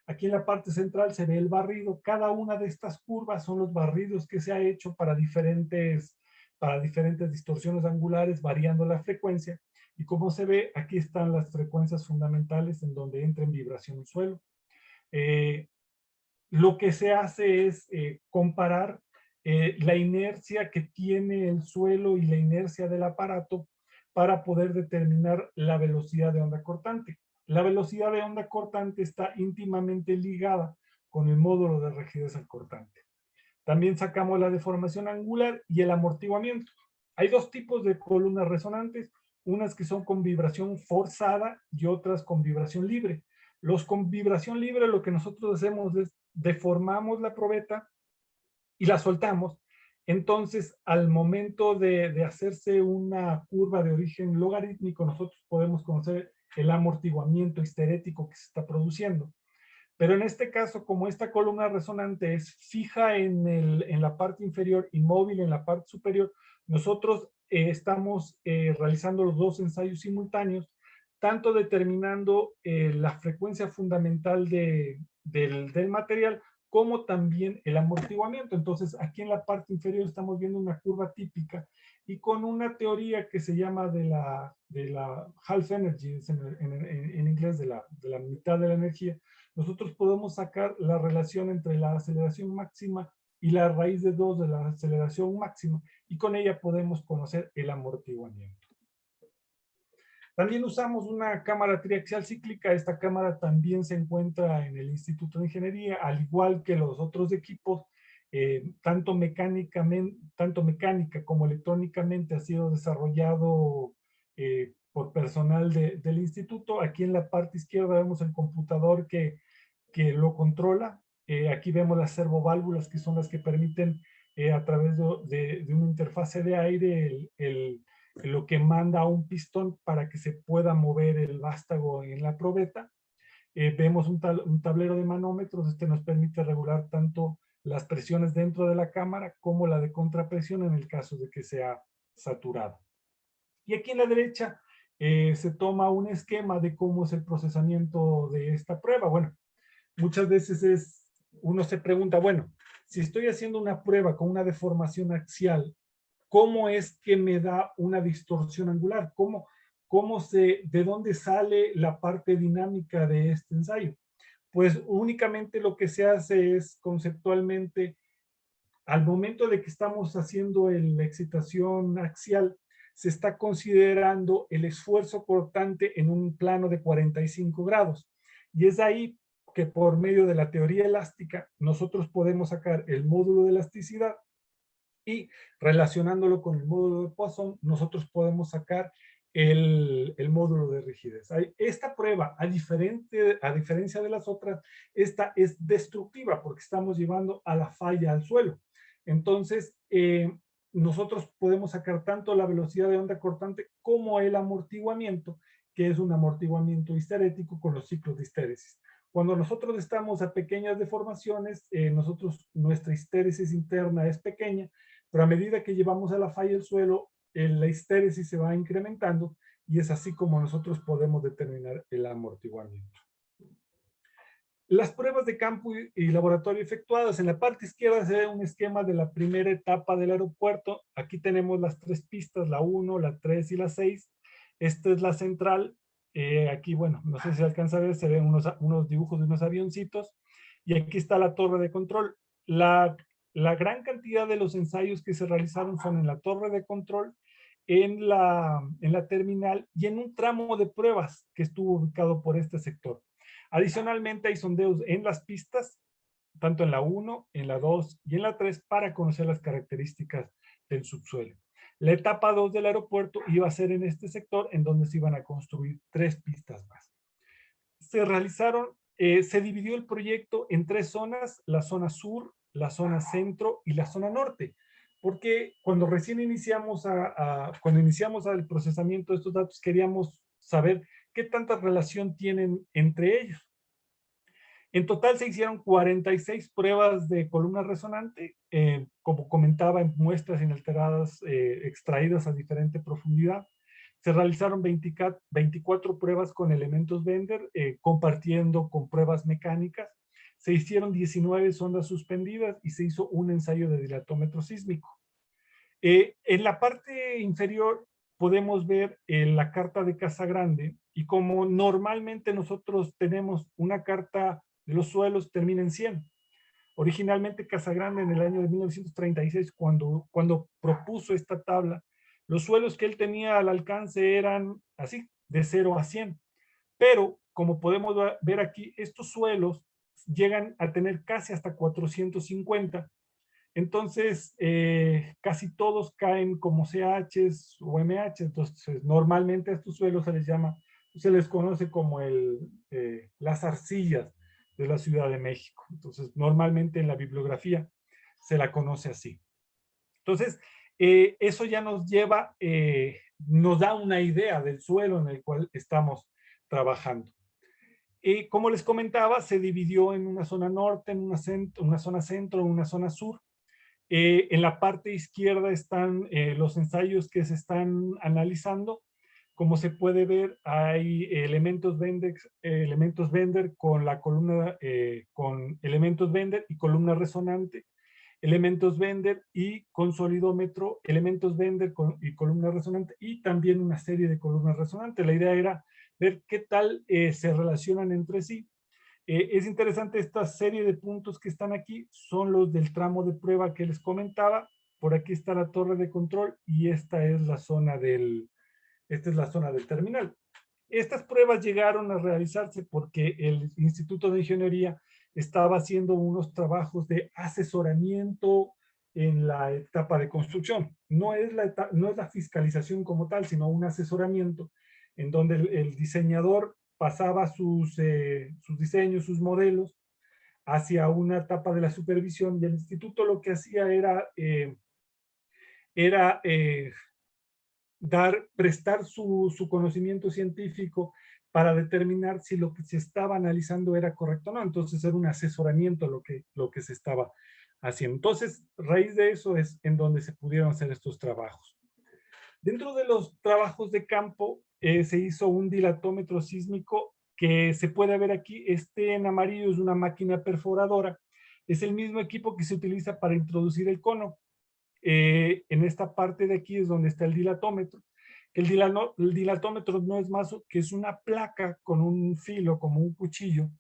aquí en la parte central se ve el barrido. Cada una de estas curvas son los barridos que se ha hecho para diferentes distorsiones angulares, variando la frecuencia. Y como se ve, aquí están las frecuencias fundamentales en donde entra en vibración el suelo. Lo que se hace es comparar la inercia que tiene el suelo y la inercia del aparato para poder determinar la velocidad de onda cortante. La velocidad de onda cortante está íntimamente ligada con el módulo de rigidez al cortante. También sacamos la deformación angular y el amortiguamiento. Hay dos tipos de columnas resonantes, unas que son con vibración forzada y otras con vibración libre. Los con vibración libre, lo que nosotros hacemos es deformamos la probeta y la soltamos. Entonces, al momento de hacerse una curva de origen logarítmico, nosotros podemos conocer el amortiguamiento histerético que se está produciendo. Pero en este caso, como esta columna resonante es fija en la parte inferior y móvil en la parte superior, nosotros estamos realizando los dos ensayos simultáneos, tanto determinando la frecuencia fundamental del material, como también el amortiguamiento. Entonces, aquí en la parte inferior estamos viendo una curva típica y con una teoría que se llama de la half energy, en inglés, de la mitad de la energía, nosotros podemos sacar la relación entre la aceleración máxima y la raíz de 2 de la aceleración máxima, y con ella podemos conocer el amortiguamiento. También usamos una cámara triaxial cíclica. Esta cámara también se encuentra en el Instituto de Ingeniería, al igual que los otros equipos, tanto mecánica como electrónicamente ha sido desarrollado por personal del instituto. Aquí en la parte izquierda vemos el computador que lo controla. Aquí vemos las servoválvulas, que son las que permiten a través de una interfase de aire lo que manda a un pistón para que se pueda mover el vástago en la probeta. Vemos un tablero de manómetros. Este nos permite regular tanto las presiones dentro de la cámara como la de contrapresión en el caso de que sea saturada. Y aquí en la derecha se toma un esquema de cómo es el procesamiento de esta prueba. Bueno, muchas veces uno se pregunta, bueno, si estoy haciendo una prueba con una deformación axial, ¿cómo es que me da una distorsión angular? ¿De dónde sale la parte dinámica de este ensayo? Pues únicamente lo que se hace es conceptualmente, al momento de que estamos haciendo la excitación axial, se está considerando el esfuerzo cortante en un plano de 45 grados. Y es ahí que por medio de la teoría elástica nosotros podemos sacar el módulo de elasticidad y relacionándolo con el módulo de Poisson, nosotros podemos sacar el módulo de rigidez. Esta prueba, a diferencia de las otras, esta es destructiva porque estamos llevando a la falla al suelo. Entonces, nosotros podemos sacar tanto la velocidad de onda cortante como el amortiguamiento, que es un amortiguamiento histerético con los ciclos de histéresis. Cuando nosotros estamos a pequeñas deformaciones, nuestra histéresis interna es pequeña, pero a medida que llevamos a la falla el suelo, la histéresis se va incrementando y es así como nosotros podemos determinar el amortiguamiento. Las pruebas de campo y laboratorio efectuadas. En la parte izquierda se ve un esquema de la primera etapa del aeropuerto. Aquí tenemos las 3 pistas, la 1, la 3 y la 6. Esta es la central. Aquí, bueno, no sé si alcanza a ver, se ven unos dibujos de unos avioncitos. Y aquí está la torre de control. La gran cantidad de los ensayos que se realizaron son en la torre de control, en la terminal y en un tramo de pruebas que estuvo ubicado por este sector. Adicionalmente hay sondeos en las pistas, tanto en la 1, en la 2 y en la 3, para conocer las características del subsuelo. La etapa 2 del aeropuerto iba a ser en este sector, en donde se iban a construir 3 pistas más. Se dividió el proyecto en 3 zonas: la zona sur, la zona centro y la zona norte. porque cuando recién iniciamos cuando iniciamos el procesamiento de estos datos, queríamos saber qué tanta relación tienen entre ellos. En total se hicieron 46 pruebas de columna resonante, como comentaba, en muestras inalteradas extraídas a diferente profundidad. Se realizaron 24 pruebas con elementos Bender, compartiendo con pruebas mecánicas. Se hicieron 19 sondas suspendidas y se hizo un ensayo de dilatómetro sísmico. En la parte inferior podemos ver la carta de Casagrande, y como normalmente nosotros tenemos una carta de los suelos termina en 100. Originalmente Casagrande, en el año de 1936, cuando propuso esta tabla, los suelos que él tenía al alcance eran así, de 0 a 100. Pero, como podemos ver aquí, estos suelos llegan a tener casi hasta 450. Entonces, casi todos caen como CHs o MH. Entonces, normalmente a estos suelos se les conoce como las arcillas de la Ciudad de México. Entonces, normalmente en la bibliografía se la conoce así. Entonces, eso ya nos da una idea del suelo en el cual estamos trabajando. Como les comentaba, se dividió en una zona norte, en una zona centro, una zona sur. En la parte izquierda están los ensayos que se están analizando. Como se puede ver, hay elementos Bender con la columna, con elementos Bender y columna resonante, elementos Bender y consolidómetro, elementos Bender y columna resonante, y también una serie de columnas resonantes. La idea era ver qué tal se relacionan entre sí. Es interesante, esta serie de puntos que están aquí son los del tramo de prueba que les comentaba. Por aquí está la torre de control y esta es la zona del terminal. Estas pruebas llegaron a realizarse porque el Instituto de Ingeniería estaba haciendo unos trabajos de asesoramiento en la etapa de construcción. No es la fiscalización como tal, sino un asesoramiento en donde el diseñador pasaba sus diseños, sus modelos, hacia una etapa de la supervisión, y el instituto lo que hacía era prestar su conocimiento científico para determinar si lo que se estaba analizando era correcto o no. Entonces era un asesoramiento lo que se estaba haciendo. Entonces, raíz de eso es en donde se pudieron hacer estos trabajos. Dentro de los trabajos de campo se hizo un dilatómetro sísmico que se puede ver aquí. Este en amarillo es una máquina perforadora. Es el mismo equipo que se utiliza para introducir el cono. En esta parte de aquí es donde está el dilatómetro. El dilatómetro no es más que es una placa con un filo, como un cuchillo,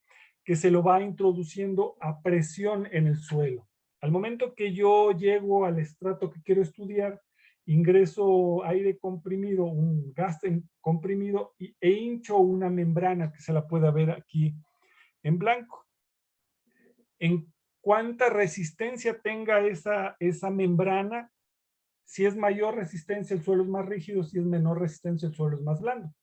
que se lo va introduciendo a presión en el suelo. Al momento que yo llego al estrato que quiero estudiar, ingreso aire comprimido, un gas comprimido, e hincho una membrana que se la puede ver aquí en blanco. En cuánta resistencia tenga esa membrana, si es mayor resistencia el suelo es más rígido, si es menor resistencia el suelo es más blando.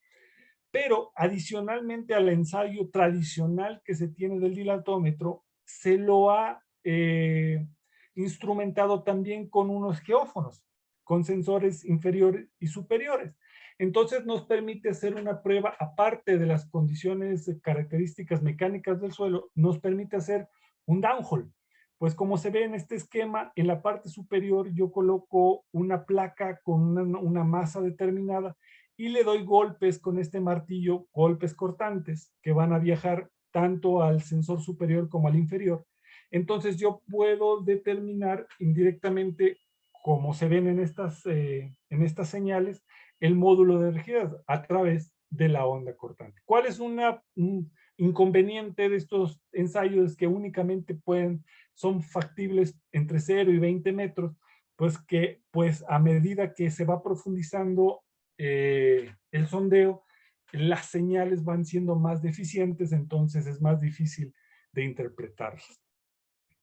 Pero adicionalmente al ensayo tradicional que se tiene del dilatómetro, se lo ha instrumentado también con unos geófonos, con sensores inferiores y superiores. Entonces nos permite hacer una prueba, aparte de las condiciones características mecánicas del suelo, nos permite hacer un downhole. Pues como se ve en este esquema, en la parte superior yo coloco una placa con una masa determinada y le doy golpes con este martillo, golpes cortantes, que van a viajar tanto al sensor superior como al inferior. Entonces yo puedo determinar indirectamente, como se ven en estas señales, el módulo de rigidez a través de la onda cortante. ¿Cuál es un inconveniente de estos ensayos? Es que únicamente son factibles entre 0 y 20 metros, pues a medida que se va profundizando el sondeo, las señales van siendo más deficientes, entonces es más difícil de interpretarlas.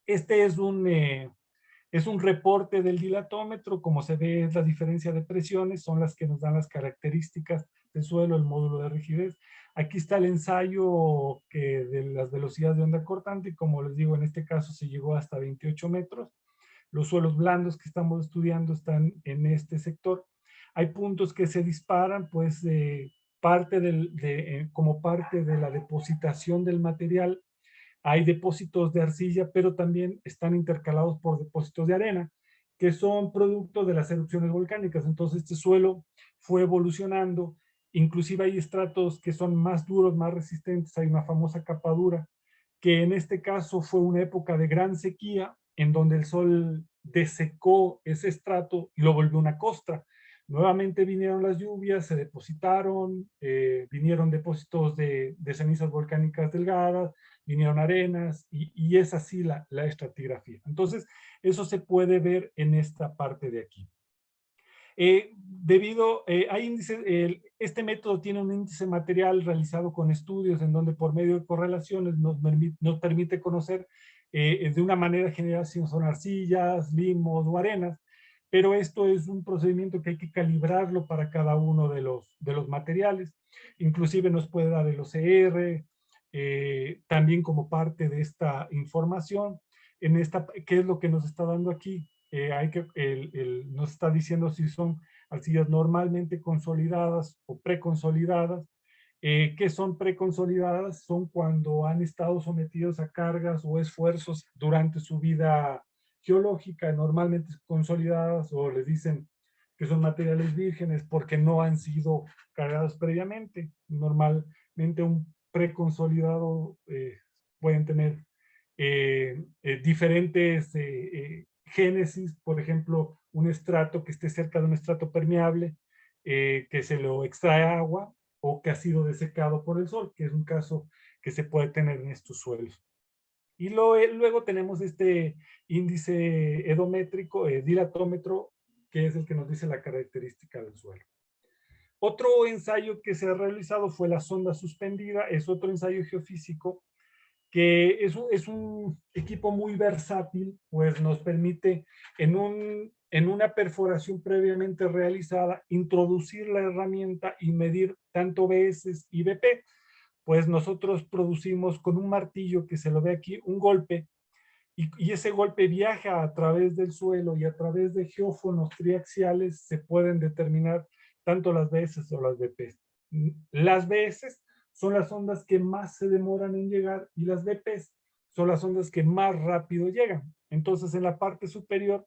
Este es un reporte del dilatómetro. Como se ve, es la diferencia de presiones, son las que nos dan las características del suelo, el módulo de rigidez. Aquí está el ensayo de las velocidades de onda cortante, y como les digo, en este caso se llegó hasta 28 metros. los suelos blandos que estamos estudiando están en este sector. Hay puntos que se disparan, pues, como parte de la depositación del material. Hay depósitos de arcilla, pero también están intercalados por depósitos de arena, que son producto de las erupciones volcánicas. Entonces, este suelo fue evolucionando. Inclusive hay estratos que son más duros, más resistentes. Hay una famosa capa dura, que en este caso fue una época de gran sequía, en donde el sol desecó ese estrato y lo volvió una costra. Nuevamente vinieron las lluvias, se depositaron, vinieron depósitos de cenizas volcánicas delgadas, vinieron arenas, y es así la estratigrafía. Entonces, eso se puede ver en esta parte de aquí. Hay índices, este método tiene un índice material realizado con estudios en donde por medio de correlaciones nos permite conocer de una manera general si son arcillas, limos o arenas, pero esto es un procedimiento que hay que calibrarlo para cada uno de los materiales. Inclusive nos puede dar el OCR, también como parte de esta información. ¿Qué es lo que nos está dando aquí? Nos está diciendo si son arcillas normalmente consolidadas o preconsolidadas. ¿Qué son preconsolidadas? Son cuando han estado sometidos a cargas o esfuerzos durante su vida geológica, normalmente consolidadas, o les dicen que son materiales vírgenes porque no han sido cargados previamente. Normalmente un preconsolidado pueden tener diferentes génesis, por ejemplo, un estrato que esté cerca de un estrato permeable, que se lo extrae agua, o que ha sido desecado por el sol, que es un caso que se puede tener en estos suelos. Y luego tenemos este índice edométrico, dilatómetro, que es el que nos dice la característica del suelo. Otro ensayo que se ha realizado fue la sonda suspendida, es otro ensayo geofísico que es un equipo muy versátil, pues nos permite en una perforación previamente realizada introducir la herramienta y medir tanto BS y BP. Pues nosotros producimos con un martillo, que se lo ve aquí, un golpe, y ese golpe viaja a través del suelo, y a través de geófonos triaxiales se pueden determinar tanto las BS o las BP. Las BS son las ondas que más se demoran en llegar, y las BPs son las ondas que más rápido llegan. Entonces, en la parte superior,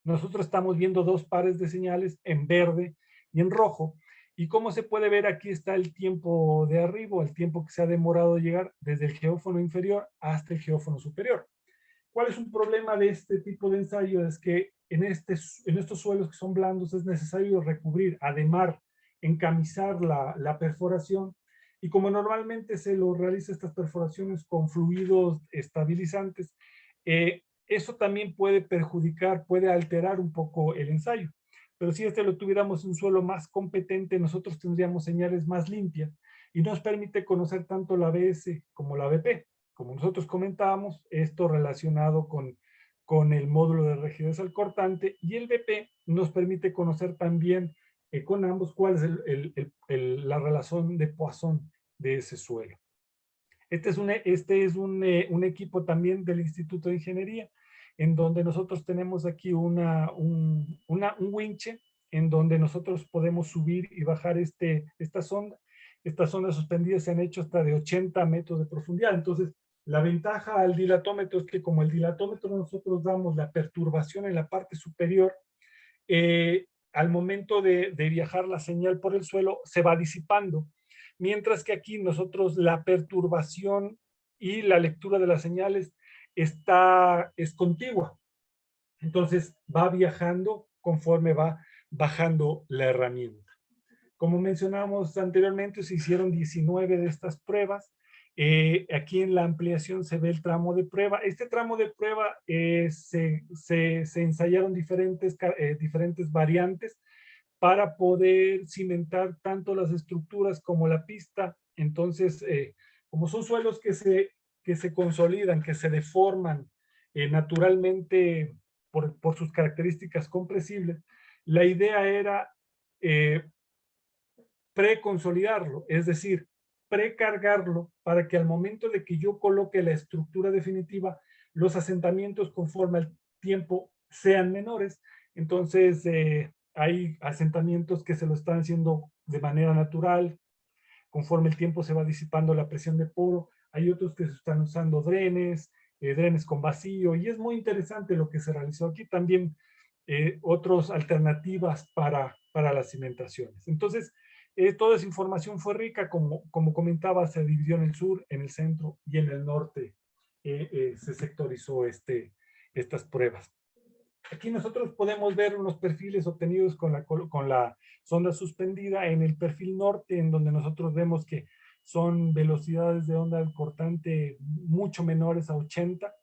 nosotros estamos viendo dos pares de señales en verde y en rojo. Y como se puede ver, aquí está el tiempo de arribo, el tiempo que se ha demorado llegar desde el geófono inferior hasta el geófono superior. ¿Cuál es un problema de este tipo de ensayo? Es que en estos suelos que son blandos es necesario recubrir, ademar, encamisar la perforación, y como normalmente se lo realiza estas perforaciones con fluidos estabilizantes, eso también puede perjudicar, puede alterar un poco el ensayo. Pero si lo tuviéramos en un suelo más competente, nosotros tendríamos señales más limpias, y nos permite conocer tanto la BS como la BP. Como nosotros comentábamos, esto relacionado con el módulo de rigidez al cortante, y el BP nos permite conocer también con ambos cuál es la relación de Poisson de ese suelo. Este es un equipo también del Instituto de Ingeniería, en donde nosotros tenemos aquí un winche, en donde nosotros podemos subir y bajar esta sonda. Estas sondas suspendidas se han hecho hasta de 80 metros de profundidad. Entonces, la ventaja al dilatómetro es que como el dilatómetro nosotros damos la perturbación en la parte superior, al momento de viajar la señal por el suelo se va disipando, mientras que aquí nosotros la perturbación y la lectura de las señales es contigua. Entonces va viajando conforme va bajando la herramienta. Como mencionamos anteriormente, se hicieron 19 de estas pruebas. Aquí en la ampliación se ve el tramo de prueba. Este tramo de prueba se ensayaron diferentes variantes para poder cimentar tanto las estructuras como la pista. Entonces, como son suelos que se consolidan, que se deforman naturalmente por sus características compresibles, la idea era preconsolidarlo, es decir, precargarlo para que al momento de que yo coloque la estructura definitiva, los asentamientos conforme al tiempo sean menores. Entonces, hay asentamientos que se lo están haciendo de manera natural, conforme el tiempo se va disipando la presión de poro. Hay otros que se están usando drenes, drenes con vacío, y es muy interesante lo que se realizó aquí. También otras alternativas para las cimentaciones. Entonces, toda esa información fue rica, como comentaba, se dividió en el sur, en el centro y en el norte. Se sectorizó estas pruebas. Aquí nosotros podemos ver unos perfiles obtenidos con la sonda suspendida en el perfil norte, en donde nosotros vemos que son velocidades de onda cortante mucho menores a 80.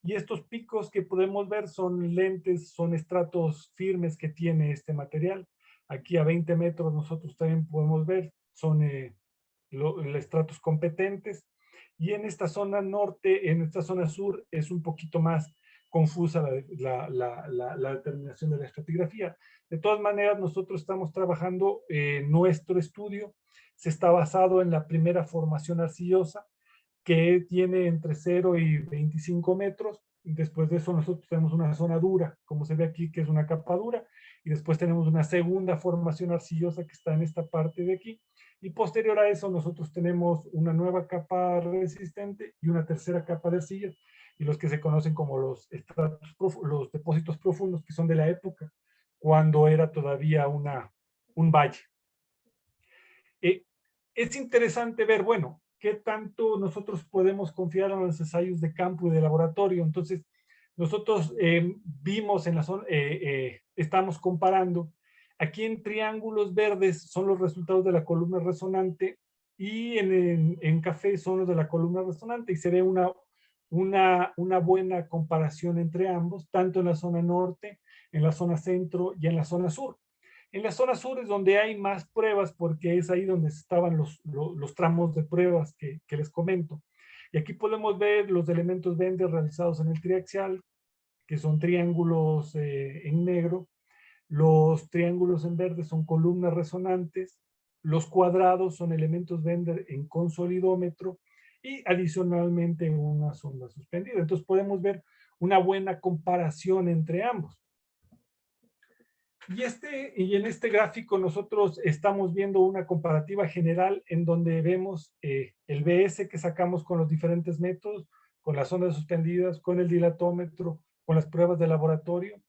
Y estos picos que podemos ver son lentes, son estratos firmes que tiene este material. Aquí a 20 metros nosotros también podemos ver, son estratos competentes. Y en esta zona norte, en esta zona sur, es un poquito más confusa la determinación de la estratigrafía. De todas maneras, nosotros estamos trabajando, nuestro estudio se está basado en la primera formación arcillosa, que tiene entre 0 y 25 metros. Después de eso nosotros tenemos una zona dura, como se ve aquí, que es una capa dura, y después tenemos una segunda formación arcillosa que está en esta parte de aquí, y posterior a eso nosotros tenemos una nueva capa resistente y una tercera capa de arcilla, y los que se conocen como los depósitos profundos, que son de la época cuando era todavía un valle. Es interesante ver, bueno, qué tanto nosotros podemos confiar en los ensayos de campo y de laboratorio. Entonces, nosotros vimos en la zona, estamos comparando, aquí en triángulos verdes son los resultados de la columna resonante, y en café son los de la columna resonante, y se ve una buena comparación entre ambos, tanto en la zona norte, en la zona centro y en la zona sur. En la zona sur es donde hay más pruebas, porque es ahí donde estaban los tramos de pruebas que les comento. Y aquí podemos ver los elementos Bender realizados en el triaxial, que son triángulos en negro. Los triángulos en verde son columnas resonantes. Los cuadrados son elementos Bender en consolidómetro, y adicionalmente una sonda suspendida. Entonces podemos ver una buena comparación entre ambos. Y en este gráfico nosotros estamos viendo una comparativa general, en donde vemos el BS que sacamos con los diferentes métodos, con las ondas suspendidas, con el dilatómetro, con las pruebas de laboratorio.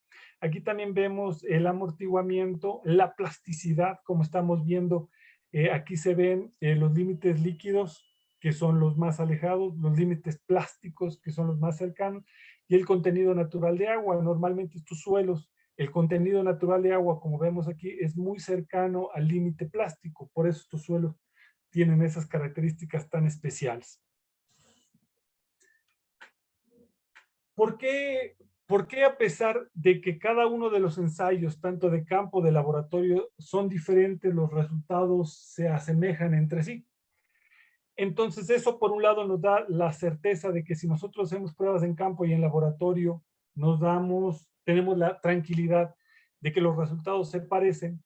Aquí también vemos el amortiguamiento, la plasticidad, como estamos viendo. Aquí se ven los límites líquidos, que son los más alejados, los límites plásticos, que son los más cercanos, y el contenido natural de agua. Normalmente estos suelos, el contenido natural de agua, como vemos aquí, es muy cercano al límite plástico. Por eso estos suelos tienen esas características tan especiales. ¿Por qué a pesar de que cada uno de los ensayos, tanto de campo, de laboratorio, son diferentes, los resultados se asemejan entre sí? Entonces eso, por un lado, nos da la certeza de que si nosotros hacemos pruebas en campo y en laboratorio, tenemos la tranquilidad de que los resultados se parecen.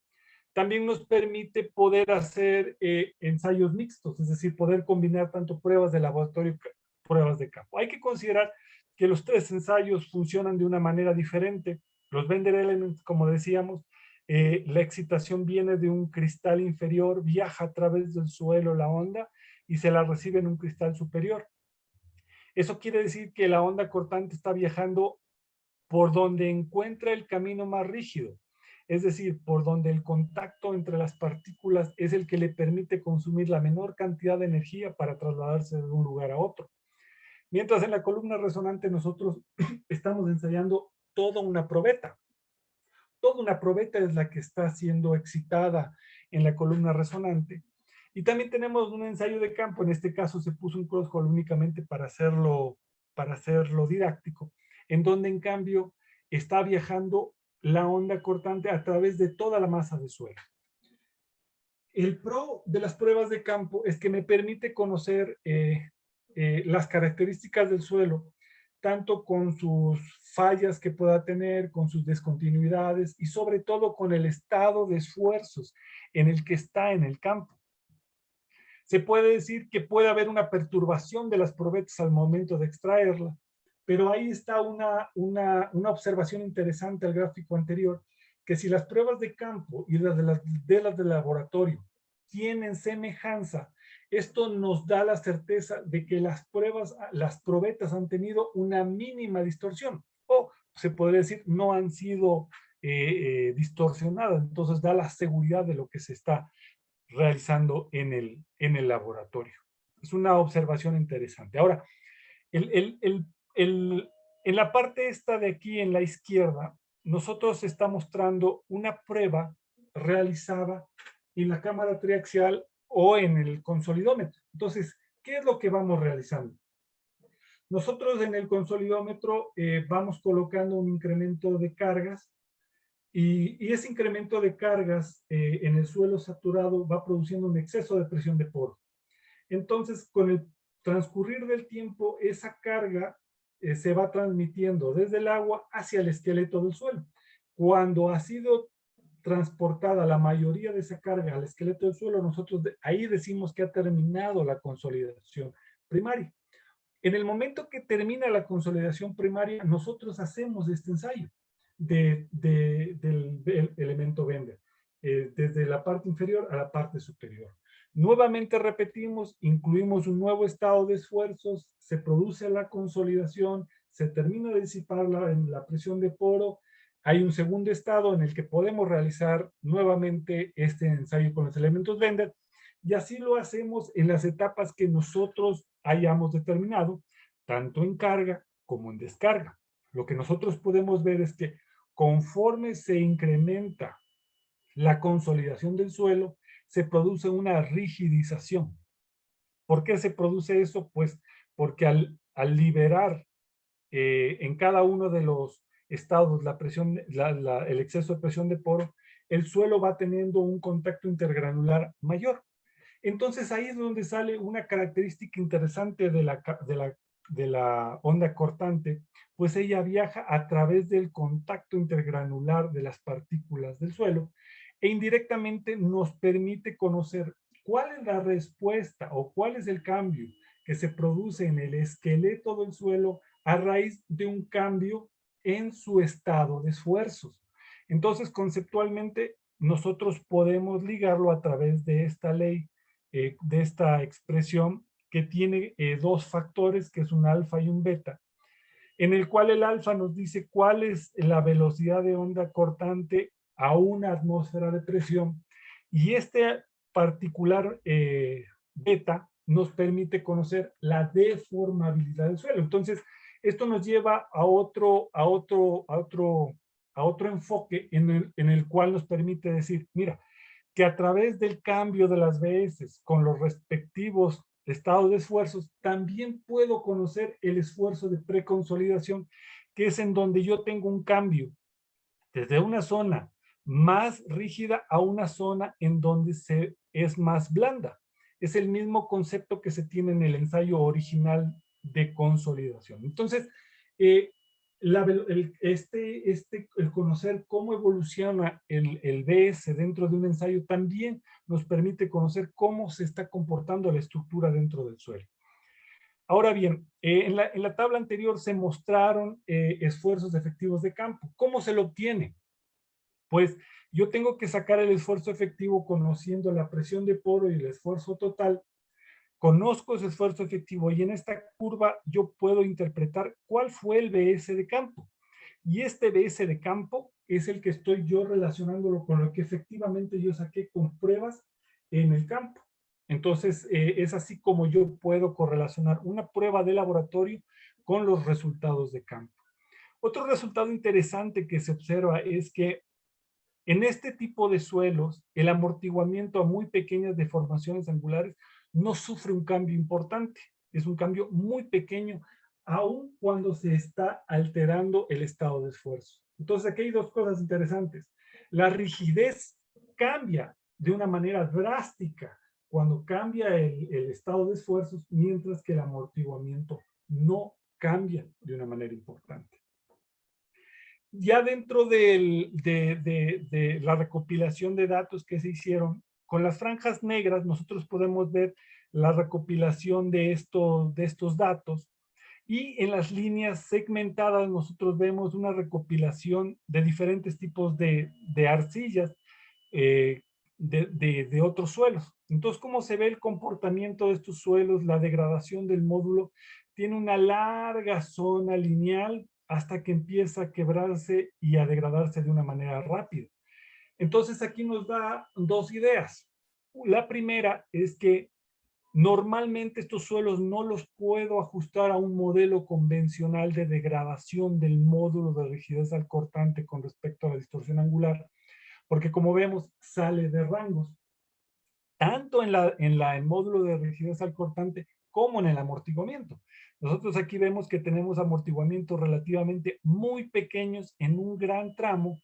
También nos permite poder hacer ensayos mixtos, es decir, poder combinar tanto pruebas de laboratorio y pruebas de campo. Hay que considerar que los tres ensayos funcionan de una manera diferente. Los Bender Elements, como decíamos, la excitación viene de un cristal inferior, viaja a través del suelo la onda y se la recibe en un cristal superior. Eso quiere decir que la onda cortante está viajando por donde encuentra el camino más rígido, es decir, por donde el contacto entre las partículas es el que le permite consumir la menor cantidad de energía para trasladarse de un lugar a otro. Mientras en la columna resonante nosotros estamos ensayando toda una probeta. Toda una probeta es la que está siendo excitada en la columna resonante. Y también tenemos un ensayo de campo. En este caso se puso un cross-hole únicamente para hacerlo didáctico, en donde en cambio está viajando la onda cortante a través de toda la masa de suelo. El pro de las pruebas de campo es que me permite conocer las características del suelo, tanto con sus fallas que pueda tener, con sus descontinuidades y sobre todo con el estado de esfuerzos en el que está en el campo. Se puede decir que puede haber una perturbación de las probetas al momento de extraerla, pero ahí está una observación interesante al gráfico anterior, que si las pruebas de campo y las de laboratorio tienen semejanza, esto nos da la certeza de que las probetas han tenido una mínima distorsión, o se podría decir no han sido distorsionadas. Entonces da la seguridad de lo que se está realizando en el laboratorio. Es una observación interesante. Ahora, en la parte esta de aquí en la izquierda, nosotros está mostrando una prueba realizada en la cámara triaxial o en el consolidómetro. Entonces, ¿qué es lo que vamos realizando? Nosotros en el consolidómetro vamos colocando un incremento de cargas y ese incremento de cargas en el suelo saturado va produciendo un exceso de presión de poro. Entonces, con el transcurrir del tiempo, esa carga se va transmitiendo desde el agua hacia el esqueleto del suelo. Cuando ha sido transportada la mayoría de esa carga al esqueleto del suelo, nosotros ahí decimos que ha terminado la consolidación primaria. En el momento que termina la consolidación primaria, nosotros hacemos este ensayo del elemento Bender, desde la parte inferior a la parte superior. Nuevamente repetimos, incluimos un nuevo estado de esfuerzos, se produce la consolidación, se termina de disipar la presión de poro, hay un segundo estado en el que podemos realizar nuevamente este ensayo con los elementos Bender, y así lo hacemos en las etapas que nosotros hayamos determinado, tanto en carga como en descarga. Lo que nosotros podemos ver es que conforme se incrementa la consolidación del suelo, se produce una rigidización. ¿Por qué se produce eso? Pues porque al liberar en cada uno de los estados la presión, el exceso de presión de poro, el suelo va teniendo un contacto intergranular mayor. Entonces ahí es donde sale una característica interesante de la onda cortante, pues ella viaja a través del contacto intergranular de las partículas del suelo e indirectamente nos permite conocer cuál es la respuesta o cuál es el cambio que se produce en el esqueleto del suelo a raíz de un cambio en su estado de esfuerzos. Entonces, conceptualmente, nosotros podemos ligarlo a través de esta ley, de esta expresión que tiene dos factores, que es un alfa y un beta, en el cual el alfa nos dice cuál es la velocidad de onda cortante a una atmósfera de presión, y este particular beta nos permite conocer la deformabilidad del suelo. Entonces, esto nos lleva a otro enfoque en el cual nos permite decir, mira, que a través del cambio de las BS con los respectivos estados de esfuerzos, también puedo conocer el esfuerzo de preconsolidación, que es en donde yo tengo un cambio desde una zona más rígida a una zona en donde es más blanda. Es el mismo concepto que se tiene en el ensayo original de consolidación. Entonces, el conocer cómo evoluciona el BS dentro de un ensayo también nos permite conocer cómo se está comportando la estructura dentro del suelo. Ahora bien, en la tabla anterior se mostraron esfuerzos efectivos de campo. ¿Cómo se lo obtiene? Pues yo tengo que sacar el esfuerzo efectivo conociendo la presión de poro y el esfuerzo total. Conozco ese esfuerzo efectivo y en esta curva yo puedo interpretar cuál fue el BS de campo. Y este BS de campo es el que estoy yo relacionándolo con lo que efectivamente yo saqué con pruebas en el campo. Entonces, es así como yo puedo correlacionar una prueba de laboratorio con los resultados de campo. Otro resultado interesante que se observa es que en este tipo de suelos, el amortiguamiento a muy pequeñas deformaciones angulares no sufre un cambio importante. Es un cambio muy pequeño, aun cuando se está alterando el estado de esfuerzo. Entonces, aquí hay dos cosas interesantes. La rigidez cambia de una manera drástica cuando cambia el estado de esfuerzos, mientras que el amortiguamiento no cambia de una manera importante. Ya dentro de la recopilación de datos que se hicieron, con las franjas negras nosotros podemos ver la recopilación de estos datos, Y en las líneas segmentadas nosotros vemos una recopilación de diferentes tipos de arcillas de otros suelos. Entonces, ¿cómo se ve el comportamiento de estos suelos? La degradación del módulo tiene una larga zona lineal hasta que empieza a quebrarse y a degradarse de una manera rápida. Entonces, aquí nos da dos ideas. La primera es que normalmente estos suelos no los puedo ajustar a un modelo convencional de degradación del módulo de rigidez al cortante con respecto a la distorsión angular, porque como vemos, sale de rangos, tanto en el módulo de rigidez al cortante como en el amortiguamiento. Nosotros aquí vemos que tenemos amortiguamientos relativamente muy pequeños en un gran tramo,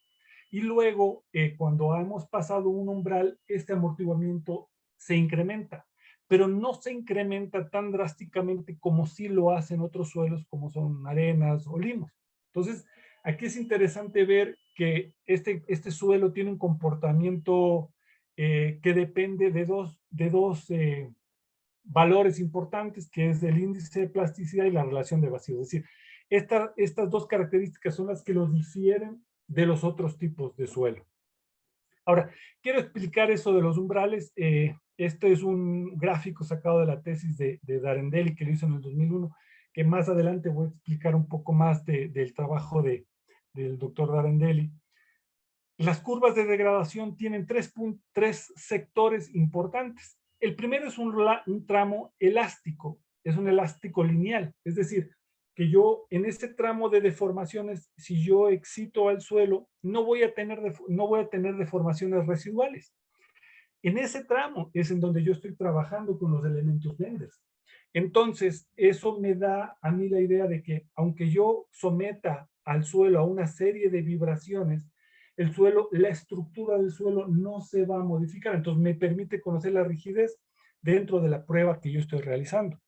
y luego, cuando hemos pasado un umbral, este amortiguamiento se incrementa, pero no se incrementa tan drásticamente como sí lo hacen otros suelos, como son arenas o limos. Entonces, aquí es interesante ver que este suelo tiene un comportamiento que depende de dos valores importantes, que es el índice de plasticidad y la relación de vacío. Es decir, estas dos características son las que lo difieren de los otros tipos de suelo. Ahora, quiero explicar eso de los umbrales. Este es un gráfico sacado de la tesis de Darendelli, que lo hizo en el 2001, que más adelante voy a explicar un poco más del trabajo del doctor Darendelli. Las curvas de degradación tienen tres sectores importantes. El primero es un tramo elástico, es un elástico lineal, es decir, que yo en ese tramo de deformaciones, si yo excito al suelo, no voy a tener deformaciones residuales. En ese tramo es en donde yo estoy trabajando con los elementos Benders. Entonces, eso me da a mí la idea de que aunque yo someta al suelo a una serie de vibraciones, el suelo, la estructura del suelo no se va a modificar. Entonces, me permite conocer la rigidez dentro de la prueba que yo estoy realizando.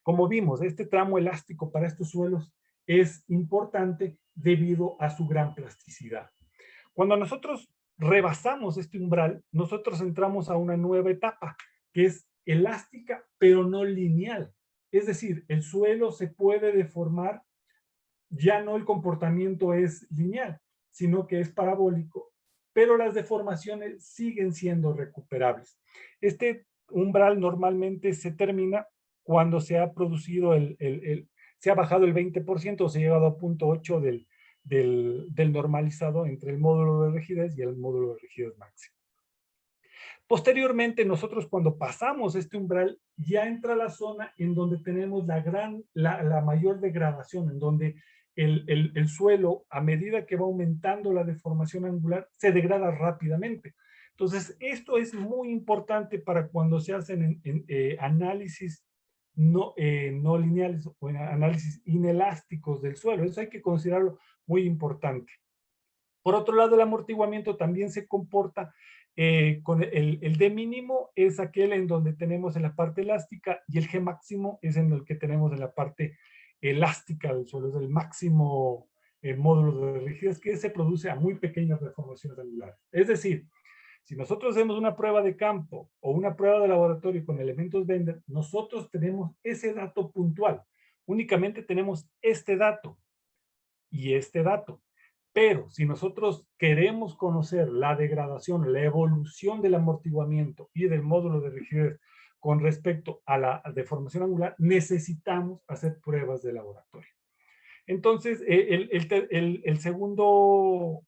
Como vimos, este tramo elástico para estos suelos es importante debido a su gran plasticidad. Cuando nosotros rebasamos este umbral, nosotros entramos a una nueva etapa, que es elástica, pero no lineal. Es decir, el suelo se puede deformar, ya no el comportamiento es lineal, sino que es parabólico, pero las deformaciones siguen siendo recuperables. Este umbral normalmente se termina cuando se ha producido se ha bajado el 20%, o se ha llegado a 0.8 del normalizado entre el módulo de rigidez y el módulo de rigidez máximo. Posteriormente, nosotros cuando pasamos este umbral, ya entra la zona en donde tenemos la mayor degradación, en donde el suelo, a medida que va aumentando la deformación angular, se degrada rápidamente. Entonces, esto es muy importante para cuando se hacen análisis no lineales o análisis inelásticos del suelo. Eso hay que considerarlo muy importante. Por otro lado, el amortiguamiento también se comporta con el D mínimo es aquel en donde tenemos en la parte elástica, y el G máximo es en el que tenemos en la parte elástica del suelo, es el máximo módulo de rigidez, que se produce a muy pequeñas deformaciones angulares. Es decir, si nosotros hacemos una prueba de campo o una prueba de laboratorio con elementos Bender, nosotros tenemos ese dato puntual. Únicamente tenemos este dato y este dato. Pero si nosotros queremos conocer la degradación, la evolución del amortiguamiento y del módulo de rigidez con respecto a la deformación angular, necesitamos hacer pruebas de laboratorio. Entonces, el segundo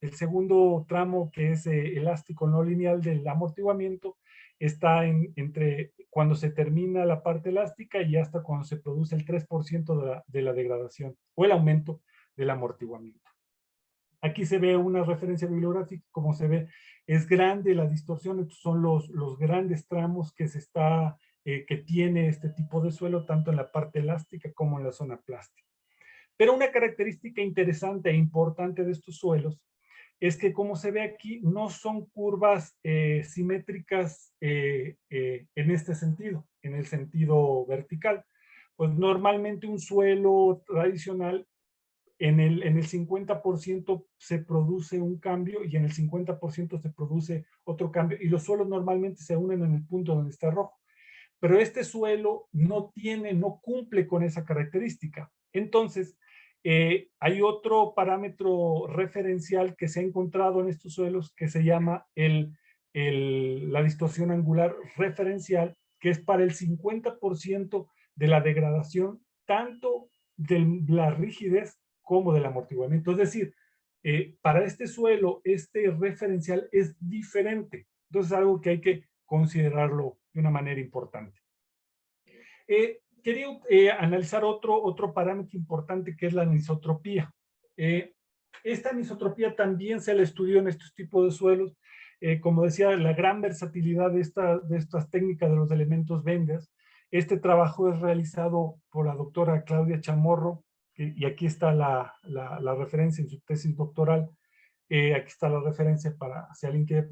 tramo, que es elástico no lineal del amortiguamiento, está entre cuando se termina la parte elástica y hasta cuando se produce el 3% de la degradación o el aumento del amortiguamiento. Aquí se ve una referencia bibliográfica. Como se ve, es grande la distorsión. Estos son los grandes tramos que tiene este tipo de suelo, tanto en la parte elástica como en la zona plástica. Pero una característica interesante e importante de estos suelos es que, como se ve aquí, no son curvas simétricas en este sentido, en el sentido vertical. Pues normalmente un suelo tradicional, en el 50% se produce un cambio y en el 50% se produce otro cambio, y los suelos normalmente se unen en el punto donde está rojo. pero este suelo no cumple con esa característica. Entonces, hay otro parámetro referencial que se ha encontrado en estos suelos que se llama la distorsión angular referencial, que es para el 50% de la degradación, tanto de la rigidez como del amortiguamiento. Es decir, para este suelo, este referencial es diferente. Entonces, es algo que hay que considerarlo de una manera importante. Quería analizar otro parámetro importante que es la anisotropía. Esta anisotropía también se la estudió en estos tipos de suelos. Como decía, la gran versatilidad de estas técnicas de los elementos Benders. Este trabajo es realizado por la doctora Claudia Chamorro, y aquí está la referencia en su tesis doctoral. Aquí está la referencia para si alguien quiere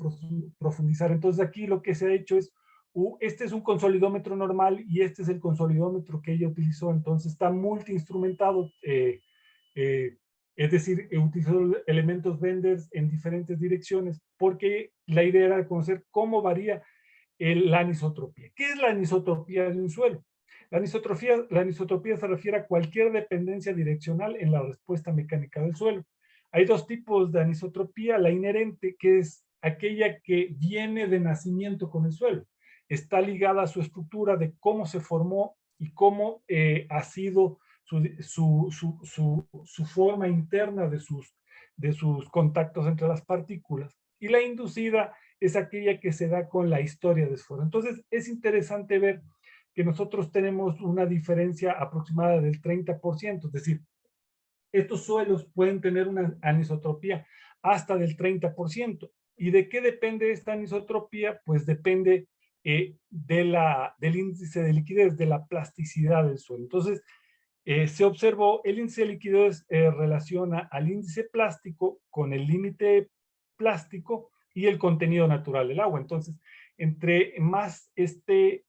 profundizar. Entonces aquí lo que se ha hecho es, este es un consolidómetro normal y este es el consolidómetro que ella utilizó. Entonces está multiinstrumentado, es decir, utilizó elementos Benders en diferentes direcciones, porque la idea era conocer cómo varía la anisotropía. ¿Qué es la anisotropía de un suelo? La anisotropía se refiere a cualquier dependencia direccional en la respuesta mecánica del suelo. Hay dos tipos de anisotropía: la inherente, que es aquella que viene de nacimiento con el suelo. Está ligada a su estructura de cómo se formó y cómo ha sido su forma interna de sus contactos entre las partículas. Y la inducida es aquella que se da con la historia de esfuerzo. Entonces, es interesante ver que nosotros tenemos una diferencia aproximada del 30%, es decir, estos suelos pueden tener una anisotropía hasta del 30%. ¿Y de qué depende esta anisotropía? Pues depende del índice de liquidez, de la plasticidad del suelo. Entonces, se observó el índice de liquidez relaciona al índice plástico con el límite plástico y el contenido natural del agua. Entonces, entre más el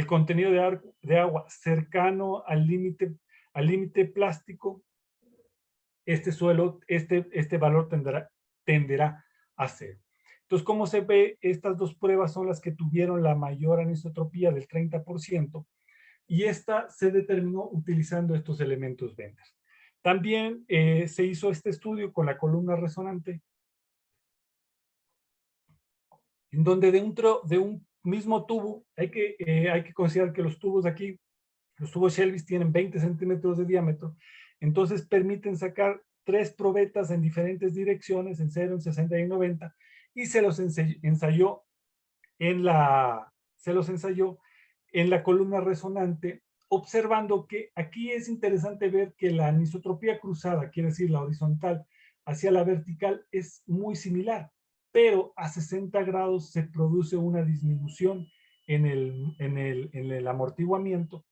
contenido de agua cercano al límite plástico, este valor tenderá a cero. Entonces, como se ve, estas dos pruebas son las que tuvieron la mayor anisotropía del 30%, y esta se determinó utilizando estos elementos Benders. También se hizo este estudio con la columna resonante, en donde de un mismo tubo, hay que considerar que los tubos de aquí, los tubos Shelby tienen 20 centímetros de diámetro, entonces permiten sacar 3 probetas en diferentes direcciones, en 0, en 60 y en 90, y se los ensayó en la columna resonante, observando que aquí es interesante ver que la anisotropía cruzada, quiere decir la horizontal hacia la vertical, es muy similar, pero a 60 grados se produce una disminución en el amortiguamiento.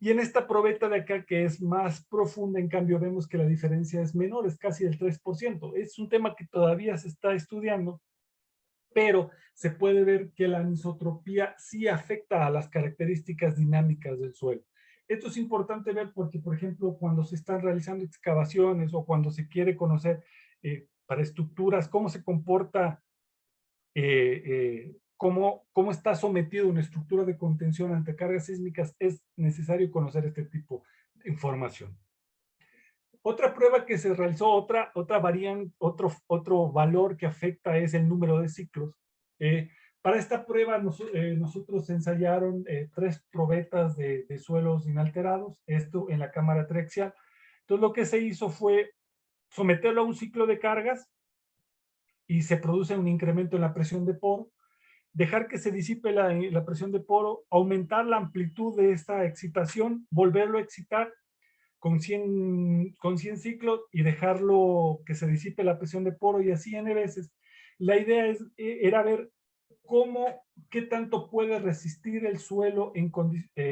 Y en esta probeta de acá, que es más profunda, en cambio, vemos que la diferencia es menor, es casi del 3%. Es un tema que todavía se está estudiando, pero se puede ver que la anisotropía sí afecta a las características dinámicas del suelo. Esto es importante ver porque, por ejemplo, cuando se están realizando excavaciones o cuando se quiere conocer para estructuras cómo se comporta, cómo está sometido una estructura de contención ante cargas sísmicas, es necesario conocer este tipo de información. Otra prueba que se realizó, otra variante, otro valor que afecta es el número de ciclos. Para esta prueba nosotros ensayaron 3 probetas de suelos inalterados, esto en la cámara triaxial. Entonces lo que se hizo fue someterlo a un ciclo de cargas y se produce un incremento en la presión de poro, dejar que se disipe la presión de poro, aumentar la amplitud de esta excitación, volverlo a excitar con 100 ciclos y dejarlo que se disipe la presión de poro, y así n veces. La idea era ver qué tanto puede resistir el suelo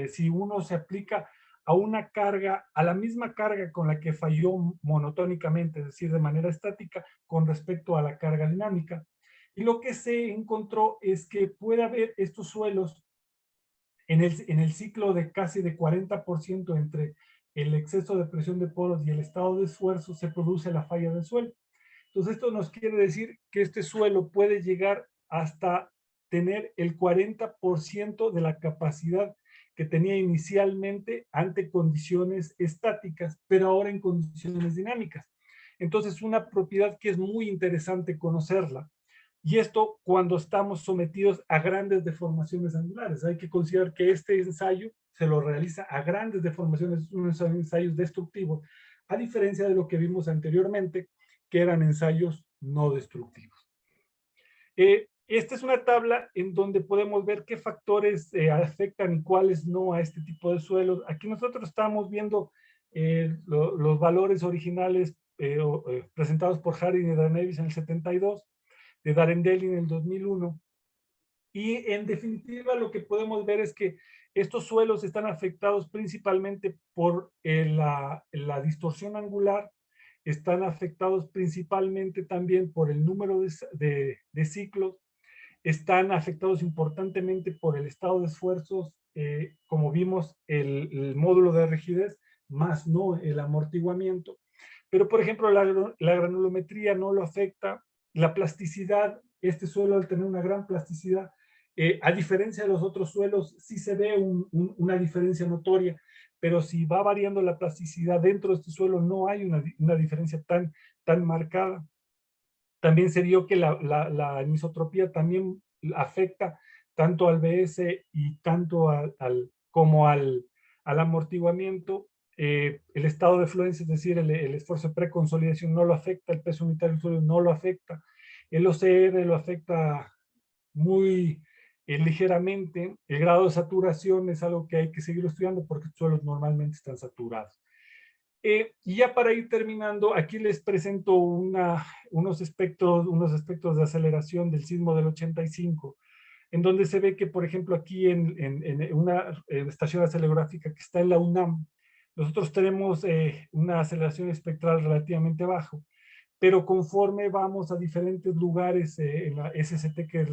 si uno se aplica a una carga, a la misma carga con la que falló monotónicamente, es decir, de manera estática, con respecto a la carga dinámica. Y lo que se encontró es que puede haber estos suelos en el ciclo de casi de 40% entre el exceso de presión de poros y el estado de esfuerzo, se produce la falla del suelo. Entonces esto nos quiere decir que este suelo puede llegar hasta tener el 40% de la capacidad que tenía inicialmente ante condiciones estáticas, pero ahora en condiciones dinámicas. Entonces, una propiedad que es muy interesante conocerla. Y esto cuando estamos sometidos a grandes deformaciones angulares. Hay que considerar que este ensayo se lo realiza a grandes deformaciones, unos ensayos destructivos, a diferencia de lo que vimos anteriormente, que eran ensayos no destructivos. Esta es una tabla en donde podemos ver qué factores afectan y cuáles no a este tipo de suelos. Aquí nosotros estamos viendo los valores originales presentados por Harding y Danevis en el 72, de Darendelli en el 2001. Y en definitiva lo que podemos ver es que estos suelos están afectados principalmente por la distorsión angular, están afectados principalmente también por el número de ciclos, están afectados importantemente por el estado de esfuerzos, como vimos el módulo de rigidez, más no el amortiguamiento. Pero por ejemplo la granulometría no lo afecta, la plasticidad, este suelo al tener una gran plasticidad, a diferencia de los otros suelos, sí se ve una diferencia notoria, pero si va variando la plasticidad dentro de este suelo, no hay una diferencia tan marcada. También se vio que la anisotropía también afecta tanto al BS y tanto como al amortiguamiento. El estado de fluencia, es decir, el esfuerzo de preconsolidación no lo afecta, el peso unitario del suelo no lo afecta, el OCR lo afecta muy ligeramente. El grado de saturación es algo que hay que seguir estudiando porque los suelos normalmente están saturados. Y ya para ir terminando, aquí les presento unos aspectos de aceleración del sismo del 85, en donde se ve que, por ejemplo, aquí en una estación acelerográfica que está en la UNAM, nosotros tenemos una aceleración espectral relativamente bajo, pero conforme vamos a diferentes lugares en la SST, que es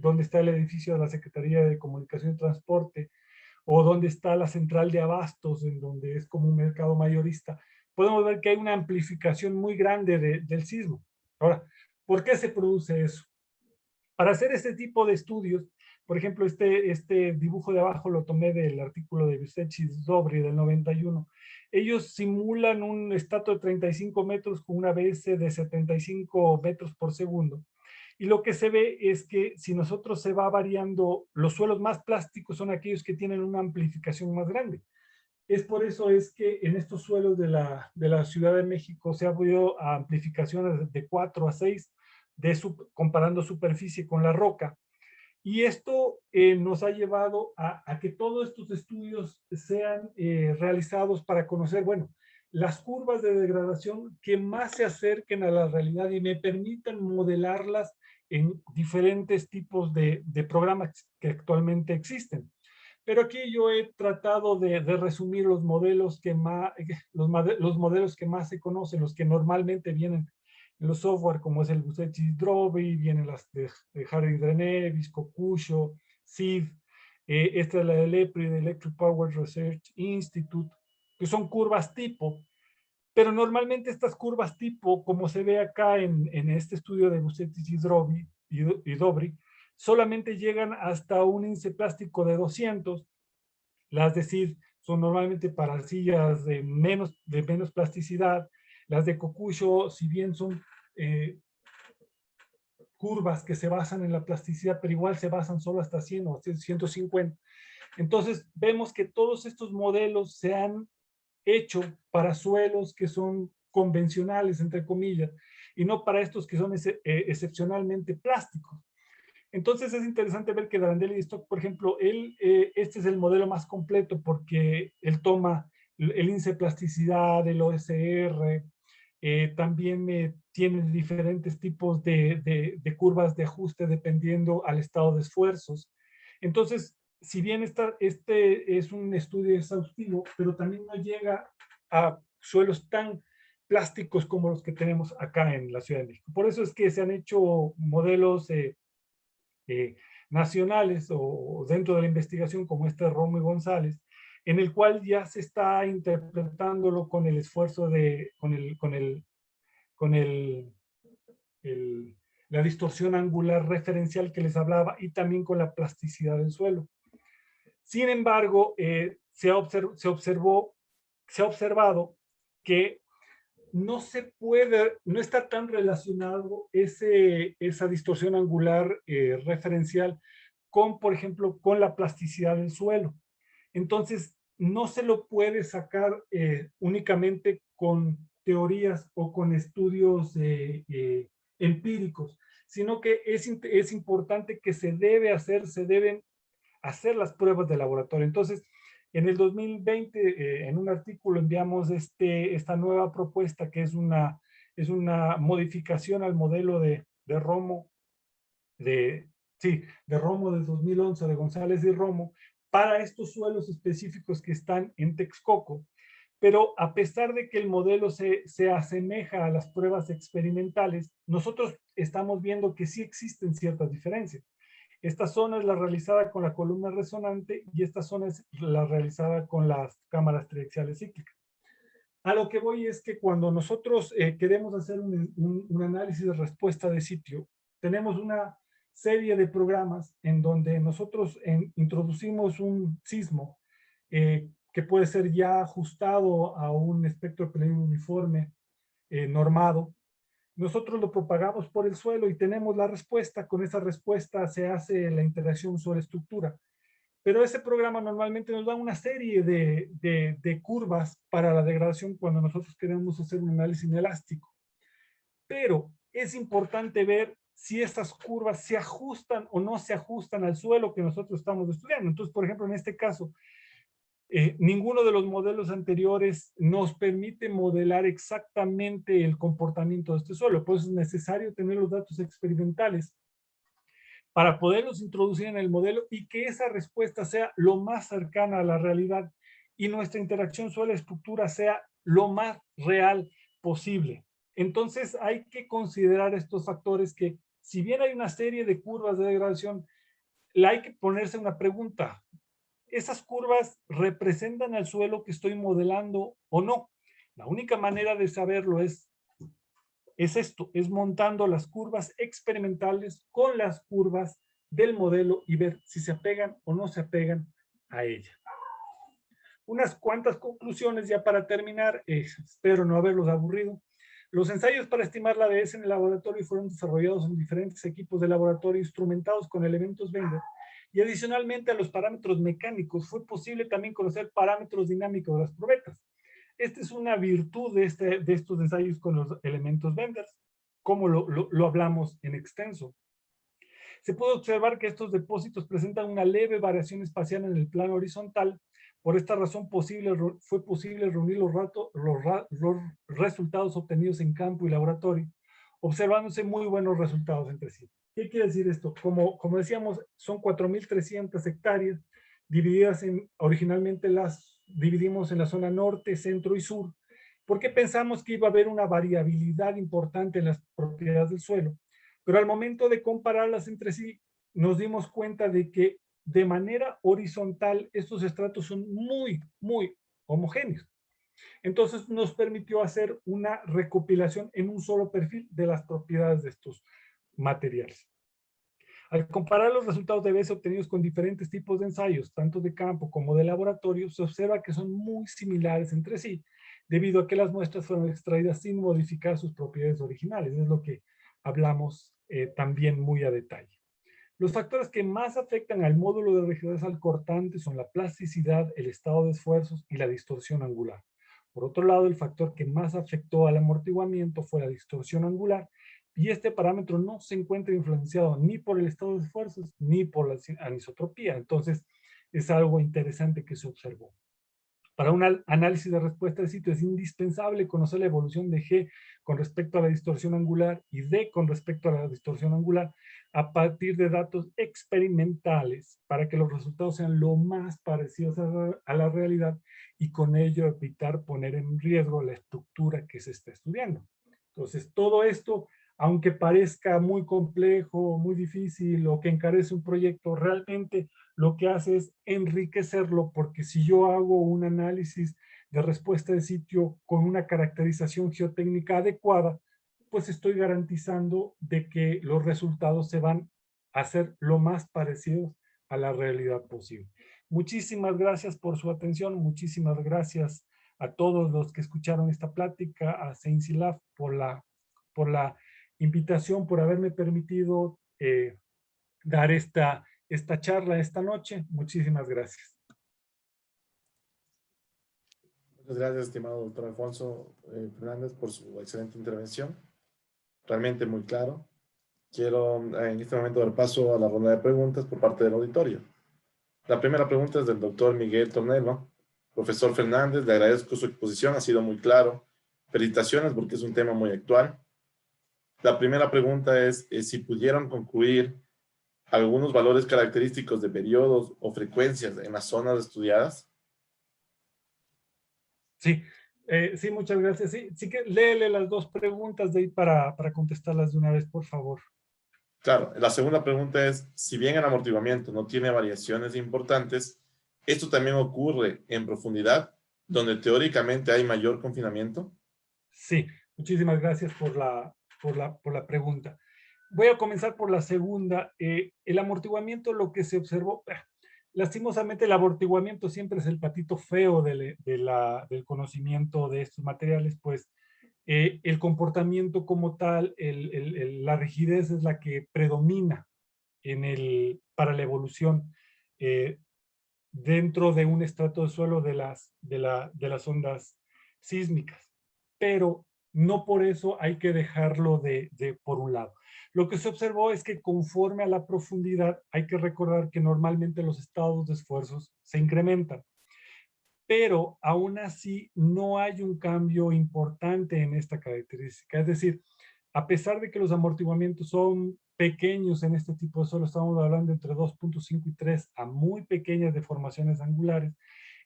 donde está el edificio de la Secretaría de Comunicación y Transporte, o donde está la central de abastos, en donde es como un mercado mayorista, podemos ver que hay una amplificación muy grande del sismo. Ahora, ¿por qué se produce eso? Para hacer este tipo de estudios, por ejemplo, este dibujo de abajo lo tomé del artículo de Busecki-Dobry del 91. Ellos simulan un estrato de 35 metros con una ABS de 75 metros por segundo. Y lo que se ve es que si nosotros se va variando, los suelos más plásticos son aquellos que tienen una amplificación más grande. Es por eso es que en estos suelos de la Ciudad de México se ha habido amplificaciones de 4 a 6, comparando superficie con la roca. Y esto nos ha llevado a que todos estos estudios sean realizados para conocer, bueno, las curvas de degradación que más se acerquen a la realidad y me permitan modelarlas en diferentes tipos de programas que actualmente existen. Pero aquí yo he tratado de resumir los modelos que más, los modelos que más se conocen, los que normalmente vienen en los software, como es el Busecki-Dobry, vienen las de Harding-Danevis, Kokusho, SID, esta es la del EPRI, de Electric Power Research Institute, que son curvas tipo, pero normalmente estas curvas tipo, como se ve acá en este estudio de Busecki-Dobry, solamente llegan hasta un índice plástico de 200, las de SID son normalmente para arcillas de menos plasticidad, las de Kokusho, si bien son curvas que se basan en la plasticidad, pero igual se basan solo hasta 100 o 150. Entonces vemos que todos estos modelos se han hecho para suelos que son convencionales, entre comillas, y no para estos que son excepcionalmente plásticos. Entonces es interesante ver que Darandelli Stock, por ejemplo, este es el modelo más completo porque él toma el índice de plasticidad, el OSR, también tiene diferentes tipos de curvas de ajuste dependiendo al estado de esfuerzos. Entonces, si bien este es un estudio exhaustivo, pero también no llega a suelos tan plásticos como los que tenemos acá en la Ciudad de México. Por eso es que se han hecho modelos nacionales o dentro de la investigación como este Romo y González, en el cual ya se está interpretándolo con el esfuerzo la la distorsión angular referencial que les hablaba y también con la plasticidad del suelo. Sin embargo, se ha observado que no está tan relacionado esa distorsión angular referencial con, por ejemplo, con la plasticidad del suelo. Entonces, no se lo puede sacar únicamente con teorías o con estudios empíricos, sino que es importante que se deben hacer las pruebas de laboratorio. Entonces, en el 2020, en un artículo enviamos esta nueva propuesta que es una modificación al modelo de Romo, de Romo de 2011, de González y Romo, para estos suelos específicos que están en Texcoco. Pero a pesar de que el modelo se asemeja a las pruebas experimentales, nosotros estamos viendo que sí existen ciertas diferencias. Esta zona es la realizada con la columna resonante y esta zona es la realizada con las cámaras triaxiales cíclicas. A lo que voy es que cuando nosotros queremos hacer un análisis de respuesta de sitio, tenemos una serie de programas en donde nosotros introducimos un sismo que puede ser ya ajustado a un espectro plano uniforme normado. Nosotros lo propagamos por el suelo y tenemos la respuesta. Con esa respuesta se hace la interacción suelo-estructura. Pero ese programa normalmente nos da una serie de curvas para la degradación cuando nosotros queremos hacer un análisis inelástico. Pero es importante ver si estas curvas se ajustan o no se ajustan al suelo que nosotros estamos estudiando. Entonces, por ejemplo, en este caso, ninguno de los modelos anteriores nos permite modelar exactamente el comportamiento de este suelo. Por eso es necesario tener los datos experimentales para poderlos introducir en el modelo y que esa respuesta sea lo más cercana a la realidad y nuestra interacción suelo-estructura sea lo más real posible. Entonces hay que considerar estos factores que, si bien hay una serie de curvas de degradación, hay que ponerse una pregunta. ¿Esas curvas representan al suelo que estoy modelando o no? La única manera de saberlo es montando las curvas experimentales con las curvas del modelo y ver si se apegan o no se apegan a ella. Unas cuantas conclusiones ya para terminar, espero no haberlos aburrido. Los ensayos para estimar la ADS en el laboratorio fueron desarrollados en diferentes equipos de laboratorio instrumentados con elementos Bender, y adicionalmente a los parámetros mecánicos fue posible también conocer parámetros dinámicos de las probetas. Esta es una virtud de estos ensayos con los elementos Bender, como lo hablamos en extenso. Se puede observar que estos depósitos presentan una leve variación espacial en el plano horizontal. Por esta razón fue posible reunir los resultados obtenidos en campo y laboratorio, observándose muy buenos resultados entre sí. ¿Qué quiere decir esto? Como decíamos, son 4.300 hectáreas, divididas originalmente las dividimos en la zona norte, centro y sur, porque pensamos que iba a haber una variabilidad importante en las propiedades del suelo. Pero al momento de compararlas entre sí, nos dimos cuenta de que de manera horizontal estos estratos son muy, muy homogéneos. Entonces nos permitió hacer una recopilación en un solo perfil de las propiedades de estos materiales. Al comparar los resultados de ADS obtenidos con diferentes tipos de ensayos, tanto de campo como de laboratorio, se observa que son muy similares entre sí, debido a que las muestras fueron extraídas sin modificar sus propiedades originales. Es lo que hablamos también muy a detalle. Los factores que más afectan al módulo de rigidez al cortante son la plasticidad, el estado de esfuerzos y la distorsión angular. Por otro lado, el factor que más afectó al amortiguamiento fue la distorsión angular, y este parámetro no se encuentra influenciado ni por el estado de esfuerzos ni por la anisotropía. Entonces, es algo interesante que se observó. Para un análisis de respuesta de sitio es indispensable conocer la evolución de G con respecto a la distorsión angular y D con respecto a la distorsión angular a partir de datos experimentales para que los resultados sean lo más parecidos a la realidad y con ello evitar poner en riesgo la estructura que se está estudiando. Entonces, todo esto, aunque parezca muy complejo, muy difícil o que encarece un proyecto, realmente lo que hace es enriquecerlo, porque si yo hago un análisis de respuesta de sitio con una caracterización geotécnica adecuada, pues estoy garantizando de que los resultados se van a hacer lo más parecidos a la realidad posible. Muchísimas gracias por su atención, muchísimas gracias a todos los que escucharon esta plática, a Seinsilaf por la invitación, por haberme permitido dar esta charla esta noche. Muchísimas gracias. Muchas gracias, estimado doctor Alfonso Fernández, por su excelente intervención. Realmente muy claro. Quiero en este momento dar paso a la ronda de preguntas por parte del auditorio. La primera pregunta es del doctor Miguel Tornelo. Profesor Fernández, le agradezco su exposición, ha sido muy claro. Felicitaciones porque es un tema muy actual. La primera pregunta es si pudieron concluir algunos valores característicos de periodos o frecuencias en las zonas estudiadas. Sí, sí, muchas gracias. Sí, sí que léele las dos preguntas de ahí para contestarlas de una vez, por favor. Claro, la segunda pregunta es, si bien el amortiguamiento no tiene variaciones importantes, ¿esto también ocurre en profundidad, donde teóricamente hay mayor confinamiento? Sí, muchísimas gracias por la pregunta. Voy a comenzar por la segunda. El amortiguamiento, lo que se observó, lastimosamente el amortiguamiento siempre es el patito feo del conocimiento de estos materiales, pues el comportamiento como tal, la rigidez es la que predomina para la evolución dentro de un estrato de suelo de las ondas sísmicas. Pero no por eso hay que dejarlo por un lado. Lo que se observó es que conforme a la profundidad, hay que recordar que normalmente los estados de esfuerzos se incrementan. Pero aún así no hay un cambio importante en esta característica. Es decir, a pesar de que los amortiguamientos son pequeños en este tipo de suelo, estamos hablando entre 2.5 y 3 a muy pequeñas deformaciones angulares,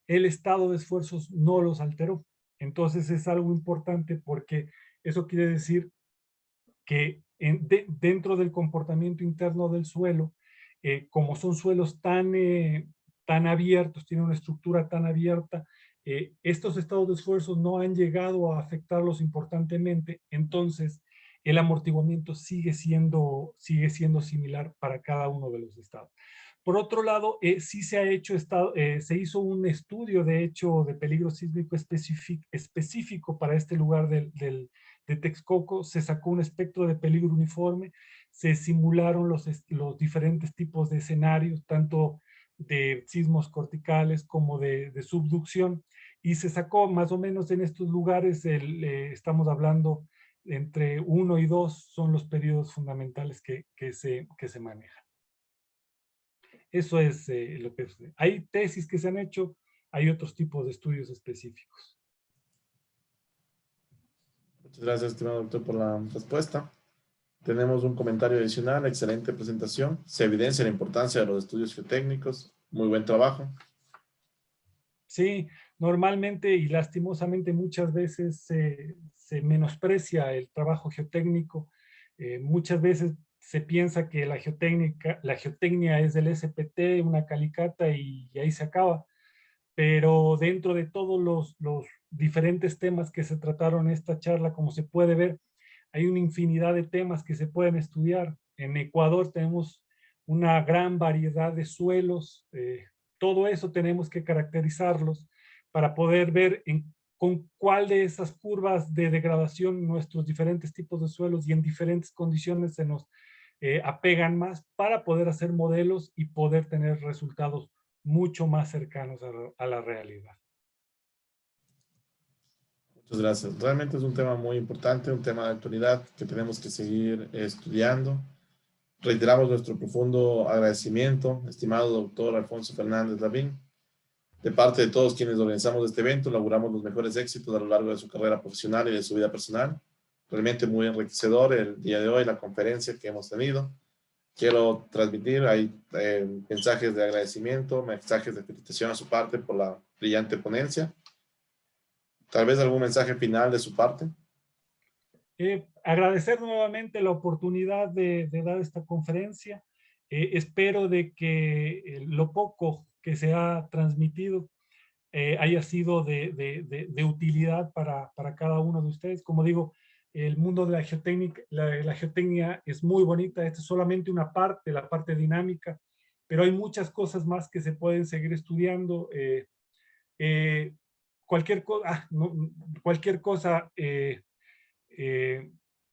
el estado de esfuerzos no los alteró. Entonces es algo importante porque eso quiere decir que dentro del comportamiento interno del suelo, como son suelos tan abiertos, tienen una estructura tan abierta, estos estados de esfuerzo no han llegado a afectarlos importantemente, entonces el amortiguamiento sigue siendo similar para cada uno de los estados. Por otro lado, sí se hizo un estudio, de hecho, de peligro sísmico específico para este lugar de Texcoco. Se sacó un espectro de peligro uniforme, se simularon los diferentes tipos de escenarios, tanto de sismos corticales como de subducción, y se sacó más o menos en estos lugares, estamos hablando entre 1 y 2 son los periodos fundamentales que se manejan. Eso es lo que es. Hay tesis que se han hecho, hay otros tipos de estudios específicos. Muchas gracias, estimado doctor, por la respuesta. Tenemos un comentario adicional, excelente presentación. Se evidencia la importancia de los estudios geotécnicos. Muy buen trabajo. Sí, normalmente y lastimosamente muchas veces se menosprecia el trabajo geotécnico. Muchas veces se piensa que la geotecnia es del SPT, una calicata y ahí se acaba. Pero dentro de todos los diferentes temas que se trataron en esta charla, como se puede ver, hay una infinidad de temas que se pueden estudiar. En Ecuador tenemos una gran variedad de suelos, todo eso tenemos que caracterizarlos para poder ver con cuál de esas curvas de degradación nuestros diferentes tipos de suelos y en diferentes condiciones se nos apegan más para poder hacer modelos y poder tener resultados mucho más cercanos a la realidad. Muchas gracias. Realmente es un tema muy importante, un tema de actualidad que tenemos que seguir estudiando. Reiteramos nuestro profundo agradecimiento, estimado doctor Alfonso Fernández Lavín. De parte de todos quienes organizamos este evento, logramos los mejores éxitos a lo largo de su carrera profesional y de su vida personal. Realmente muy enriquecedor el día de hoy, la conferencia que hemos tenido. Quiero transmitir, hay mensajes de agradecimiento, mensajes de felicitación a su parte por la brillante ponencia. Tal vez algún mensaje final de su parte. Agradecer nuevamente la oportunidad de dar esta conferencia. Espero de que lo poco que se ha transmitido haya sido de utilidad para cada uno de ustedes. Como digo, El mundo de la geotécnica, la geotecnia es muy bonita. Esta es solamente una parte, la parte dinámica, pero hay muchas cosas más que se pueden seguir estudiando. Cualquier, cualquier cosa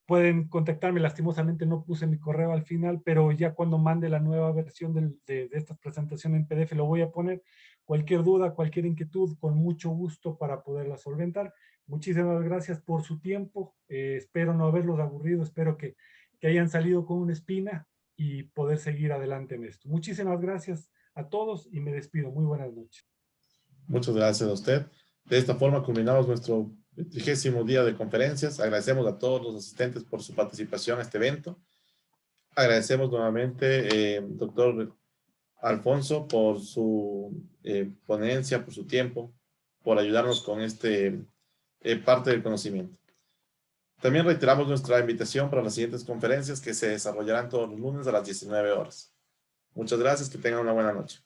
pueden contactarme. Lastimosamente no puse mi correo al final, pero ya cuando mande la nueva versión de esta presentación en PDF lo voy a poner. Cualquier duda, cualquier inquietud, con mucho gusto para poderla solventar. Muchísimas gracias por su tiempo. Espero no haberlos aburrido. Espero que hayan salido con una espina y poder seguir adelante en esto. Muchísimas gracias a todos y me despido. Muy buenas noches. Muchas gracias a usted. De esta forma culminamos nuestro 30º día de conferencias. Agradecemos a todos los asistentes por su participación a este evento. Agradecemos nuevamente, doctor Alfonso, por su ponencia, por su tiempo, por ayudarnos con este parte del conocimiento. También reiteramos nuestra invitación para las siguientes conferencias que se desarrollarán todos los lunes a las 19 horas. Muchas gracias, que tengan una buena noche.